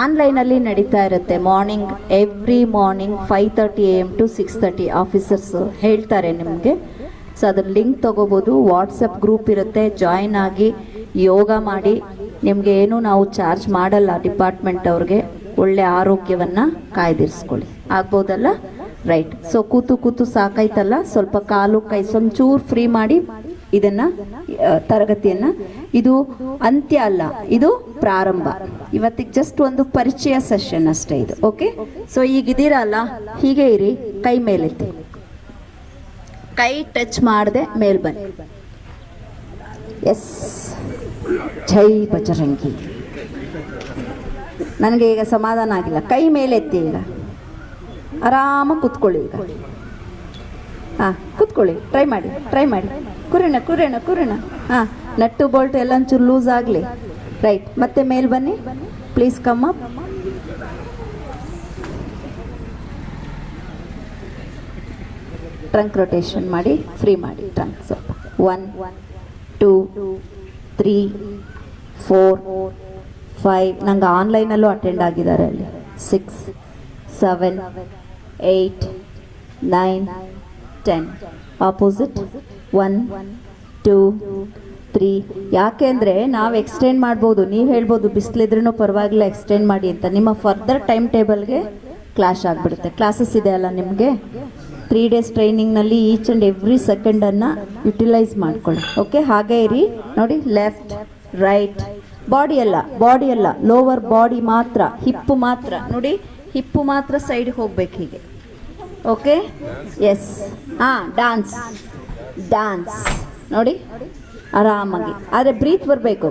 ಆನ್ಲೈನಲ್ಲಿ ನಡೀತಾ ಇರುತ್ತೆ morning, every morning 5:30 AM to 6:30 officers ಹೇಳ್ತಾರೆ ನಿಮಗೆ. ಸೊ ಅದ್ರ ಲಿಂಕ್ ತೊಗೋಬೋದು. ವಾಟ್ಸಪ್ ಗ್ರೂಪ್ ಇರುತ್ತೆ, ಜಾಯಿನ್ ಆಗಿ ಯೋಗ ಮಾಡಿ. ನಿಮಗೆ ಏನು ನಾವು ಚಾರ್ಜ್ ಮಾಡಲ್ಲ ಡಿಪಾರ್ಟ್ಮೆಂಟ್ ಅವ್ರಿಗೆ. ಒಳ್ಳೆ ಆರೋಗ್ಯವನ್ನು ಕಾಯ್ದಿರಿಸ್ಕೊಳ್ಳಿ, ಆಗ್ಬೋದಲ್ಲ? ರೈಟ್. ಸೊ ಕೂತು ಸಾಕಾಯ್ತಲ್ಲ, ಸ್ವಲ್ಪ ಕಾಲು ಕೈ ಒಂಚೂರು ಫ್ರೀ ಮಾಡಿ ಇದನ್ನು ತರಗತಿಯನ್ನು. ಇದು ಅಂತ್ಯ ಅಲ್ಲ, ಇದು ಪ್ರಾರಂಭ. ಇವತ್ತಿಗೆ ಜಸ್ಟ್ ಒಂದು ಪರಿಚಯ ಸೆಷನ್ ಅಷ್ಟೇ ಇದು. ಓಕೆ. ಸೊ ಈಗಿದ್ದೀರಲ್ಲ, ಹೀಗೆ ಇರಿ, ಕೈ ಮೇಲೆತ್ತಿ, ಕೈ ಟಚ್ ಮಾಡದೆ ಮೇಲ್ ಬನ್ನಿ. ಎಸ್, ಜೈ ಬಜರಂಗಿ. ನನಗೆ ಈಗ ಸಮಾಧಾನ ಆಗಿಲ್ಲ. ಕೈ ಮೇಲೆತ್ತಿ, ಈಗ ಆರಾಮಾಗಿ ಕೂತ್ಕೊಳ್ಳಿ. ಈಗ ಹಾಂ, ಕೂತ್ಕೊಳ್ಳಿ. ಟ್ರೈ ಮಾಡಿ. ಕುರಿಣ. ಹಾಂ, ನಟ್ಟು ಬೋಲ್ಟ್ ಎಲ್ಲ ಒಂಚೂರು ಲೂಸ್ ಆಗಲಿ. ರೈಟ್. ಮತ್ತೆ ಮೇಲ್ ಬನ್ನಿ, please come up. Trunk rotation ಮಾಡಿ, ಫ್ರೀ ಮಾಡಿ ಟ್ರಂಕ್ ಸ್ವಲ್ಪ. 1 2 3 4 5. ನಂಗೆ ಆನ್ಲೈನಲ್ಲೂ ಅಟೆಂಡ್ ಆಗಿದ್ದಾರೆ ಅಲ್ಲಿ. 6 7 8 9 10. ಆಪೋಸಿಟ್ 1 2 3. ಯಾಕೆ ಅಂದರೆ ನಾವು ಎಕ್ಸ್ಟೆಂಡ್ ಮಾಡ್ಬೋದು. ನೀವು ಹೇಳ್ಬೋದು ಬಿಸಿಲಿದ್ರೂ ಪರವಾಗಿಲ್ಲ ಎಕ್ಸ್ಟೆಂಡ್ ಮಾಡಿ ಅಂತ. ನಿಮ್ಮ ಫರ್ದರ್ ಟೈಮ್ ಟೇಬಲ್ಗೆ ಕ್ಲಾಶ್ ಆಗಿಬಿಡುತ್ತೆ. ಕ್ಲಾಸಸ್ ಇದೆ ಅಲ್ಲ ನಿಮಗೆ. 3 days ಟ್ರೈನಿಂಗ್ನಲ್ಲಿ ಈಚ್ ಆ್ಯಂಡ್ ಎವ್ರಿ ಸೆಕೆಂಡನ್ನು ಯುಟಿಲೈಸ್ ಮಾಡ್ಕೊಳ್ಳಿ. ಓಕೆ. ಹಾಗೆ ಇರಿ. ನೋಡಿ, ಲೆಫ್ಟ್ ರೈಟ್. ಬಾಡಿ ಅಲ್ಲ, ಲೋವರ್ ಬಾಡಿ ಮಾತ್ರ, ಹಿಪ್ಪು ಮಾತ್ರ. ನೋಡಿ, ಹಿಪ್ಪು ಮಾತ್ರ ಸೈಡ್ಗೆ ಹೋಗ್ಬೇಕು ಹೀಗೆ. ಓಕೆ. ಎಸ್. ಹಾಂ, ಡ್ಯಾನ್ಸ್ ನೋಡಿ, ಆರಾಮಾಗಿ. ಆದರೆ ಬ್ರೀತ್ ಬರಬೇಕು.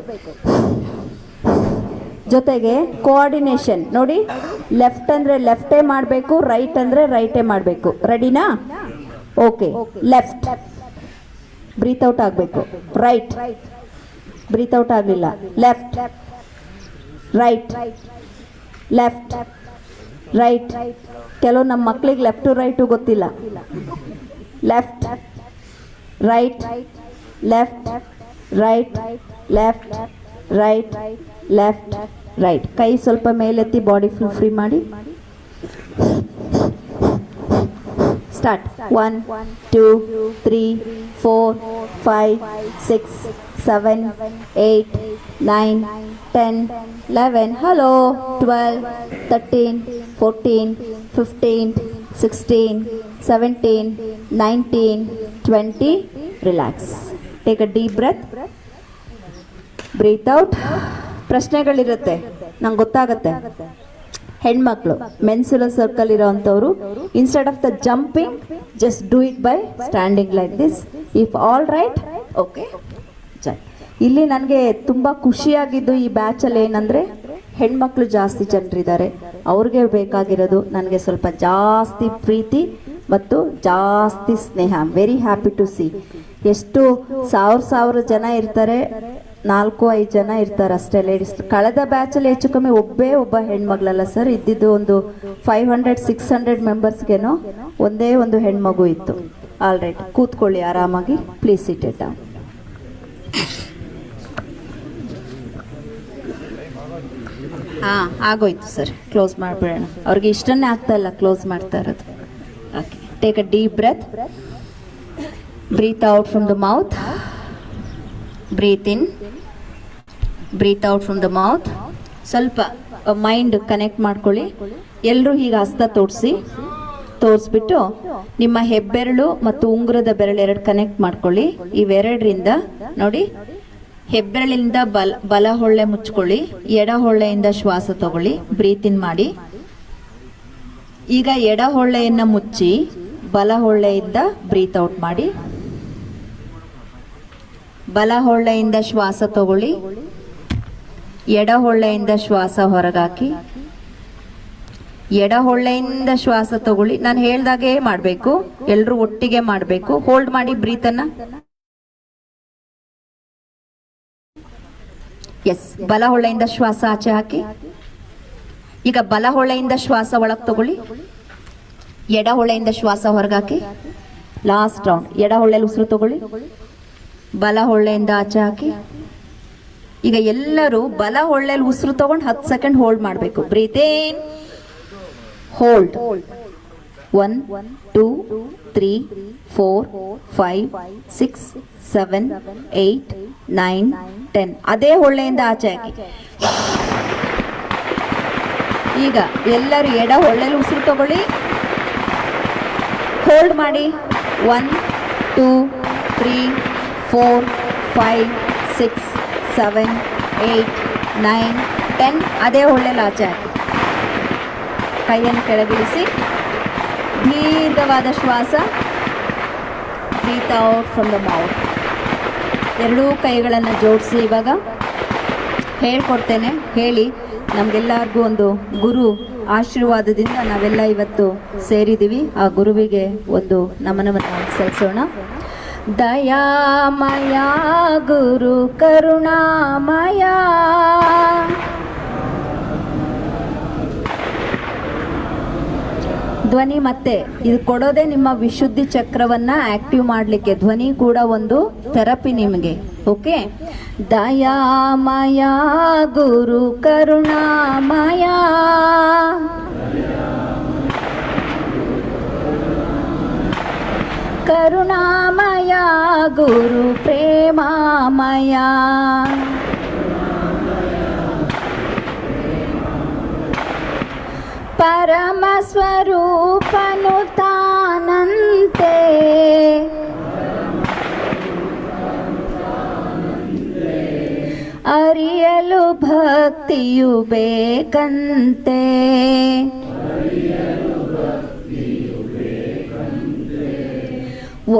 ಜೊತೆಗೆ ಕೋಆರ್ಡಿನೇಷನ್ ನೋಡಿ. ಲೆಫ್ಟ್ ಅಂದರೆ ಲೆಫ್ಟೇ ಮಾಡಬೇಕು, ರೈಟ್ ಅಂದರೆ ರೈಟೇ ಮಾಡಬೇಕು. ರೆಡಿನಾ? ಓಕೆ. ಲೆಫ್ಟ್, ಬ್ರೀತ್ ಔಟ್ ಆಗಬೇಕು. ರೈಟ್, ಬ್ರೀತ್ ಔಟ್ ಆಗಲಿಲ್ಲ. Left right, left right. ಕೆಲವು ನಮ್ಮ ಮಕ್ಕಳಿಗೆ ಲೆಫ್ಟು ರೈಟು ಗೊತ್ತಿಲ್ಲ. Left right, left right, left right, left right. ಕೈ ಸ್ವಲ್ಪ ಮೇಲೆತ್ತಿ, ಬಾಡಿ ಫುಲ್ ಫ್ರೀ ಮಾಡಿ. Start. 1 2 3 4 5 6 7 8 9 10 11. Hello. 12 13 14 15 16 17 19, 20. Relax. Take a deep breath. Breathe out. ಪ್ರಶ್ನೆಗಳಿರುತ್ತೆ, ನಂಗೆ ಗೊತ್ತಾಗತ್ತೆ. ಹೆಣ್ಮಕ್ಳು ಮೆನ್ಸುಲರ್ ಸರ್ಕಲ್ ಇರೋವಂಥವ್ರು, instead of the jumping just do it by standing like this. If all right, okay. ಇಲ್ಲಿ ನನಗೆ ತುಂಬ ಖುಷಿಯಾಗಿದ್ದು ಈ ಬ್ಯಾಚಲ್ಲಿ ಏನಂದರೆ ಹೆಣ್ಮಕ್ಳು ಜಾಸ್ತಿ ಜನರಿದ್ದಾರೆ. ಅವ್ರಿಗೆ ಬೇಕಾಗಿರೋದು ನನಗೆ ಸ್ವಲ್ಪ ಜಾಸ್ತಿ ಪ್ರೀತಿ ಮತ್ತು ಜಾಸ್ತಿ ಸ್ನೇಹ. I am very happy to see. ಎಷ್ಟು ಸಾವಿರ ಜನ ಇರ್ತಾರೆ, 4-5 ಜನ ಇರ್ತಾರೆ ಅಷ್ಟೇ ಲೇಡೀಸ್. ಕಳೆದ ಬ್ಯಾಚಲ್ಲಿ ಹೆಚ್ಚು ಕಮ್ಮಿ ಒಬ್ಬ ಹೆಣ್ಮಗಳಲ್ಲ ಸರ್ ಇದ್ದಿದ್ದು. ಒಂದು 500-600 ಮೆಂಬರ್ಸ್ಗೇನೋ ಒಂದೇ ಒಂದು ಹೆಣ್ಮಗು ಇತ್ತು. ಆಲ್ ರೈಟ್, ಕೂತ್ಕೊಳ್ಳಿ ಆರಾಮಾಗಿ. Please sit it down. ಆಗೋಯ್ತು ಸರ್, ಕ್ಲೋಸ್ ಮಾಡಿಬಿಡೋಣ. ಅವ್ರಿಗೆ ಇಷ್ಟನ್ನೇ ಆಗ್ತಾ ಇಲ್ಲ ಕ್ಲೋಸ್ ಮಾಡ್ತಾ ಇರೋದು. Okay, take a deep breath. Breathe out from the mouth. Breathe in, breathe out from the mouth. ಸ್ವಲ್ಪ ಮೈಂಡ್ ಕನೆಕ್ಟ್ ಮಾಡ್ಕೊಳ್ಳಿ. ಎಲ್ಲರೂ ಹೀಗೆ ಹಸ್ತ ತೋರಿಸ್ಬಿಟ್ಟು ನಿಮ್ಮ ಹೆಬ್ಬೆರಳು ಮತ್ತು ಉಂಗುರದ ಬೆರಳು 2 ಕನೆಕ್ಟ್ ಮಾಡ್ಕೊಳ್ಳಿ. ಇವೆರಡರಿಂದ ನೋಡಿ, ಹೆಬ್ಬೆರಳಿಂದ ಬಲ ಹೊಳ್ಳೆ ಮುಚ್ಕೊಳ್ಳಿ, ಎಡ ಹೊಳ್ಳೆಯಿಂದ ಶ್ವಾಸ ತಗೊಳ್ಳಿ, ಬ್ರೀತ್ ಇನ್ ಮಾಡಿ. ಈಗ ಎಡ ಹೊಳ್ಳೆಯನ್ನು ಮುಚ್ಚಿ ಬಲ ಹೊಳ್ಳೆಯಿಂದ ಬ್ರೀತ್ ಔಟ್ ಮಾಡಿ. ಬಲ ಹೊಳ್ಳೆಯಿಂದ ಶ್ವಾಸ ತಗೊಳ್ಳಿ, ಎಡ ಹೊಳ್ಳೆಯಿಂದ ಶ್ವಾಸ ಹೊರಗಾಕಿ. ಎಡ ಹೊಳ್ಳೆಯಿಂದ ಶ್ವಾಸ ತಗೊಳ್ಳಿ. ನಾನು ಹೇಳ್ದಾಗೆ ಮಾಡಬೇಕು, ಎಲ್ಲರೂ ಒಟ್ಟಿಗೆ ಮಾಡಬೇಕು. ಹೋಲ್ಡ್ ಮಾಡಿ ಬ್ರೀತನ್ನ. ಎಸ್, ಬಲ ಹೊಳ್ಳೆಯಿಂದ ಶ್ವಾಸ ಆಚೆ ಹಾಕಿ. ಈಗ ಬಲ ಹೊಳ್ಳೆಯಿಂದ ಶ್ವಾಸ ಒಳಗೆ ತಗೊಳ್ಳಿ, ಎಡ ಹೊಳ್ಳೆಯಿಂದ ಶ್ವಾಸ ಹೊರಗಾಕಿ. Last round. ಎಡ ಹೊಳ್ಳೆಯಲ್ಲಿ ಉಸಿರು ತಗೊಳ್ಳಿ, ಬಲ ಹೊಳ್ಳೆಯಿಂದ ಆಚೆ ಹಾಕಿ. ಈಗ ಎಲ್ಲರೂ ಬಲ ಹೊಳ್ಳೆಯಲ್ಲಿ ಉಸಿರು ತಗೊಂಡು 10 ಸೆಕೆಂಡ್ ಹೋಲ್ಡ್ ಮಾಡಬೇಕು. ಬ್ರೀತ್ ಇನ್, ಹೋಲ್ಡ್. 1, 2, 3, 4, 5, 6, 7, 8, 9, 10. ಅದೇ ಹೊಳ್ಳೆಯಿಂದ ಆಚೆ ಹಾಕಿ. ಈಗ ಎಲ್ಲರೂ ಎಡ ಹೊಳ್ಳೆಯಲ್ಲಿ ಉಸಿರು ತಗೊಳ್ಳಿ, ಹೋಲ್ಡ್ ಮಾಡಿ. 1, 2, 3, 4, 5, 6, 7, 8, 9, 10. ಅದೇ ಹೊಳ್ಳೆಯಲ್ಲಿ ಆಚೆ ಹಾಕಿ. ಕೈಯನ್ನು ಕೆಳಗಿಳಿಸಿ, ದೀರ್ಘವಾದ ಶ್ವಾಸ. Breathe out from the mouth. ಎರಡೂ ಕೈಗಳನ್ನು ಜೋಡಿಸಿ. ಇವಾಗ ಹೇಳ್ಕೊಡ್ತೇನೆ, ಹೇಳಿ. ನಮಗೆಲ್ಲರಿಗೂ ಒಂದು ಗುರು ಆಶೀರ್ವಾದದಿಂದ ನಾವೆಲ್ಲ ಇವತ್ತು ಸೇರಿದ್ದೀವಿ. ಆ ಗುರುವಿಗೆ ಒಂದು ನಮನವನ್ನು ಸಲ್ಲಿಸೋಣ. ದಯಾಮಯ ಗುರು ಕರುಣಾಮಯ, ಧ್ವನಿ ಮತ್ತೆ ಇದು ಕೊಡೋದೇ ನಿಮ್ಮ ವಿಶುದ್ಧಿ ಚಕ್ರವನ್ನ ಆಕ್ಟಿವ್ ಮಾಡಲಿಕ್ಕೆ. ಧ್ವನಿ ಕೂಡ ಒಂದು ಥೆರಪಿ ನಿಮಗೆ. ಓಕೆ. ದಯಾಮಯ ಗುರು ಕರುಣಾಮಯ, ಕರುಣಾಮಯ ಗುರು ಪ್ರೇಮಾಮಯ, ಪರಮ ಸ್ವರೂಪನು ತಾನಂತೆ, ಅರಿಯಲು ಭಕ್ತಿಯು ಬೇಕಂತೆ,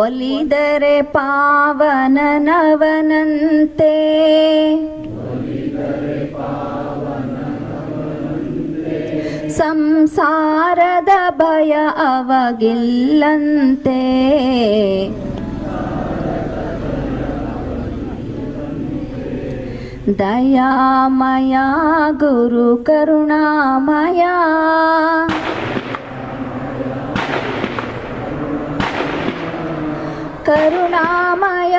ಒಲಿದರೆ ಪಾವನನವನಂತೆ, ಸಂಸಾರದ ಭಯ ಅವಗಿಲ್ಲಂತೆ, ದಯಾಮಯ ಗುರು ಕರುಣಾಮಯ, ಕರುಣಾಮಯ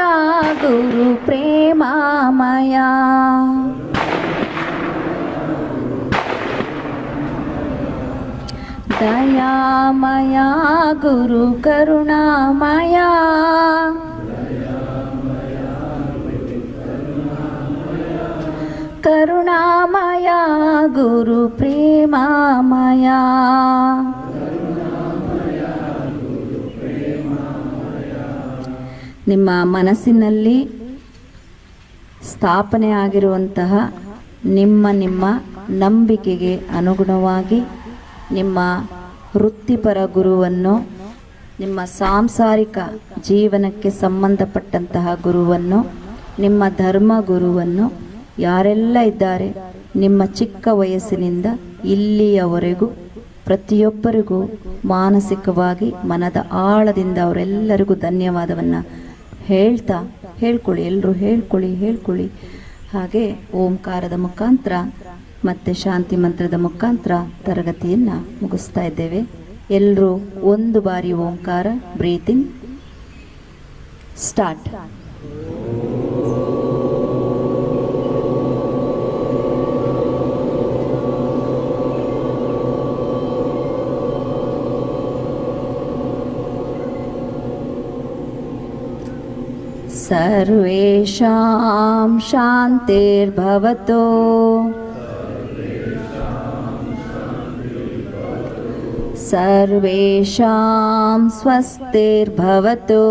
ಗುರು ಪ್ರೇಮಾಮಯ, ದಯಾಮಯ ಗುರು ಕರುಣಾಮಯ, ಕರುಣಾಮಯ ಗುರು ಪ್ರೇಮಾಮಯ, ನಿಮ್ಮ ಮನಸ್ಸಿನಲ್ಲಿ ಸ್ಥಾಪನೆ ಆಗಿರುವಂತಹ ನಿಮ್ಮ ನಂಬಿಕೆಗೆ ಅನುಗುಣವಾಗಿ ನಿಮ್ಮ ವೃತ್ತಿಪರ ಗುರುವನ್ನು, ನಿಮ್ಮ ಸಾಂಸಾರಿಕ ಜೀವನಕ್ಕೆ ಸಂಬಂಧಪಟ್ಟಂತಹ ಗುರುವನ್ನು, ನಿಮ್ಮ ಧರ್ಮ ಗುರುವನ್ನು ಯಾರೆಲ್ಲ ಇದ್ದಾರೆ ನಿಮ್ಮ ಚಿಕ್ಕ ವಯಸ್ಸಿನಿಂದ ಇಲ್ಲಿಯವರೆಗೂ ಪ್ರತಿಯೊಬ್ಬರಿಗೂ ಮಾನಸಿಕವಾಗಿ ಮನದ ಆಳದಿಂದ ಅವರೆಲ್ಲರಿಗೂ ಧನ್ಯವಾದವನ್ನು ಹೇಳ್ತಾ ಹೇಳ್ಕೊಳ್ಳಿ, ಎಲ್ಲರೂ ಹೇಳ್ಕೊಳ್ಳಿ. ಹಾಗೆ ಓಂಕಾರದ ಮುಖಾಂತರ ಮತ್ತು ಶಾಂತಿ ಮಂತ್ರದ ಮುಖಾಂತರ ತರಗತಿಯನ್ನು ಮುಗಿಸ್ತಾ ಇದ್ದೇವೆ. ಎಲ್ಲರೂ ಒಂದು ಬಾರಿ ಓಂಕಾರ, ಬ್ರೀತಿಂಗ್ ಸ್ಟಾರ್ಟ್. ಸರ್ವೇಷಾಂ ಶಾಂತಿರ್ಭವತು. ಸರ್ವೇಷಾಂ ಸ್ವಸ್ತಿರ್ಭವತು.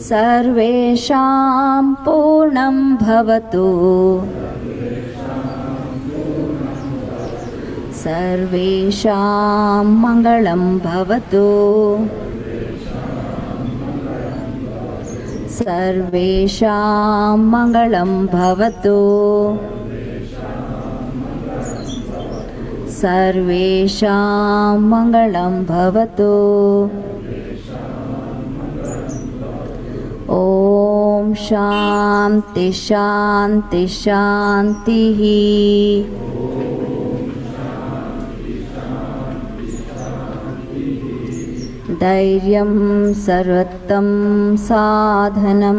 ಸರ್ವೇಷಾಂ ಪೂರ್ಣಂ ಭವತು. ಸರ್ವೇಷಾಂ ಮಂಗಳಂ ಭವತು. ಸರ್ವೇಷಾಂ ಮಂಗಳಂ ಭವತು. ಸರ್ವೇಷಾಂ ಮಂಗಳಂ ಭವತು. ಓಂ ಶಾಂತಿ ಶಾಂತಿ ಶಾಂತಿ. ಧೈರ್ಯಂ ಸರ್ವೋತ್ತಮ ಸಾಧನಂ.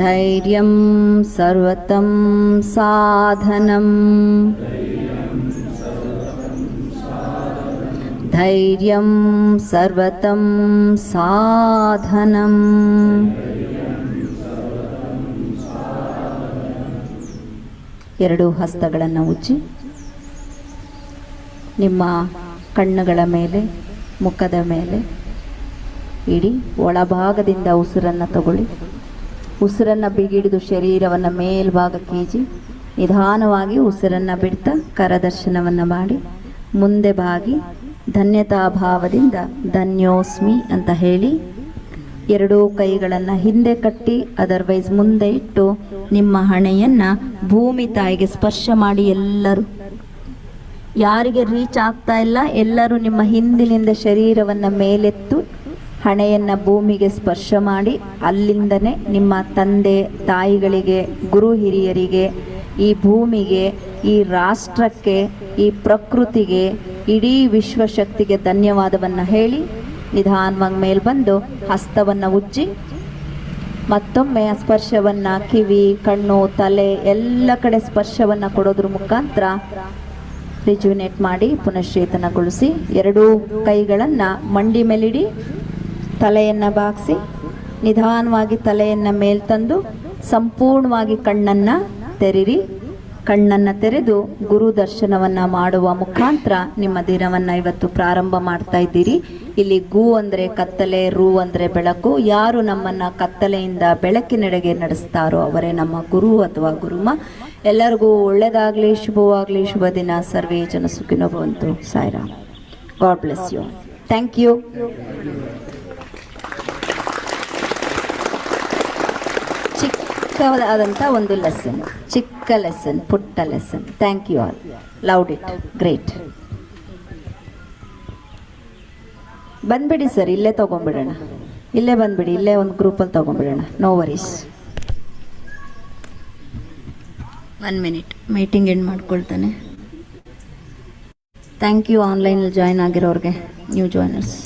ಧೈರ್ಯಂ ಸರ್ವೋತ್ತಮ ಸಾಧನಂ. ಧೈರ್ಯಂ ಸರ್ವೋತ್ತಮ ಸಾಧನಂ. ಎರಡು ಹಸ್ತಗಳನ್ನು ಉಜ್ಜಿ ನಿಮ್ಮ ಕಣ್ಣುಗಳ ಮೇಲೆ, ಮುಖದ ಮೇಲೆ ಇಡೀ ಒಳಭಾಗದಿಂದ ಉಸಿರನ್ನು ತಗೊಳ್ಳಿ. ಉಸಿರನ್ನು ಬಿಗಿಡಿದು ಶರೀರವನ್ನು ಮೇಲ್ಭಾಗಕ್ಕೆ ಈಜಿ ನಿಧಾನವಾಗಿ ಉಸಿರನ್ನು ಬಿಡ್ತಾ ಕರದರ್ಶನವನ್ನು ಮಾಡಿ ಮುಂದೆ ಬಾಗಿ ಧನ್ಯತಾ ಭಾವದಿಂದ ಧನ್ಯೋಸ್ಮಿ ಅಂತ ಹೇಳಿ ಎರಡೂ ಕೈಗಳನ್ನು ಹಿಂದೆ ಕಟ್ಟಿ ಅದರ್ವೈಸ್ ಮುಂದೆ ಇಟ್ಟು ನಿಮ್ಮ ಹಣೆಯನ್ನು ಭೂಮಿ ತಾಯಿಗೆ ಸ್ಪರ್ಶ ಮಾಡಿ. ಎಲ್ಲರೂ ಯಾರಿಗೆ ರೀಚ್ ಆಗ್ತಾ ಇಲ್ಲ ಎಲ್ಲರೂ ನಿಮ್ಮ ಹಿಂದಿನಿಂದ ಶರೀರವನ್ನು ಮೇಲೆತ್ತು ಹಣೆಯನ್ನು ಭೂಮಿಗೆ ಸ್ಪರ್ಶ ಮಾಡಿ ಅಲ್ಲಿಂದನೇ ನಿಮ್ಮ ತಂದೆ ತಾಯಿಗಳಿಗೆ, ಗುರು ಹಿರಿಯರಿಗೆ, ಈ ಭೂಮಿಗೆ, ಈ ರಾಷ್ಟ್ರಕ್ಕೆ, ಈ ಪ್ರಕೃತಿಗೆ, ಇಡೀ ವಿಶ್ವಶಕ್ತಿಗೆ ಧನ್ಯವಾದವನ್ನು ಹೇಳಿ ನಿಧಾನವಾಗಿ ಮೇಲೆ ಬಂದು ಹಸ್ತವನ್ನು ಉಜ್ಜಿ ಮತ್ತೊಮ್ಮೆ ಸ್ಪರ್ಶವನ್ನು ಕಿವಿ, ಕಣ್ಣು, ತಲೆ ಎಲ್ಲ ಕಡೆ ಸ್ಪರ್ಶವನ್ನು ಕೊಡೋದ್ರ ಮುಖಾಂತರ ರಿಜುವಿನೇಟ್ ಮಾಡಿ ಪುನಶ್ಚೇತನಗೊಳಿಸಿ. ಎರಡೂ ಕೈಗಳನ್ನು ಮಂಡಿ ಮೇಲಿಡಿ, ತಲೆಯನ್ನು ಬಾಗಿಸಿ ನಿಧಾನವಾಗಿ ತಲೆಯನ್ನು ಮೇಲೆ ತಂದು ಸಂಪೂರ್ಣವಾಗಿ ಕಣ್ಣನ್ನು ತೆರಿರಿ. ಕಣ್ಣನ್ನು ತೆರೆದು ಗುರು ದರ್ಶನವನ್ನು ಮಾಡುವ ಮುಖಾಂತರ ನಿಮ್ಮ ದಿನವನ್ನು ಇವತ್ತು ಪ್ರಾರಂಭ ಮಾಡ್ತಾ ಇದ್ದೀರಿ. ಇಲ್ಲಿ ಗು ಅಂದರೆ ಕತ್ತಲೆ, ರು ಅಂದರೆ ಬೆಳಕು. ಯಾರು ನಮ್ಮನ್ನು ಕತ್ತಲೆಯಿಂದ ಬೆಳಕಿನೆಡೆಗೆ ನಡೆಸ್ತಾರೋ ಅವರೇ ನಮ್ಮ ಗುರು ಅಥವಾ ಗುರುಮ. ಎಲ್ಲರಿಗೂ ಒಳ್ಳೆಯದಾಗಲಿ, ಶುಭವಾಗಲಿ, ಶುಭ ದಿನ. ಸರ್ವೇ ಜನ ಸುಖಿನೋ ಭವಂತು. Sairam. God bless you. Thank you. ಚಿಕ್ಕದಾದಂಥ ಒಂದು ಲೆಸನ್, ಚಿಕ್ಕ ಲೆಸನ್, ಪುಟ್ಟ lesson. Thank you all. Loved it. Great. ಬಂದ್ಬಿಡಿ ಸರ್, ಇಲ್ಲೇ ತೊಗೊಂಡ್ಬಿಡೋಣ. ಇಲ್ಲೇ ಬಂದ್ಬಿಡಿ, ಇಲ್ಲೇ ಒಂದು ಗ್ರೂಪಲ್ಲಿ ತೊಗೊಂಡ್ಬಿಡೋಣ. No worries. 1 minute meeting end ಮಾಡ್ಕೊಳ್ತಾನೆ. ಥ್ಯಾಂಕ್ ಯು ಆನ್ಲೈನಲ್ಲಿ ಜಾಯ್ನ್ ಆಗಿರೋರಿಗೆ, ನ್ಯೂ ಜಾಯ್ನರ್ಸ್.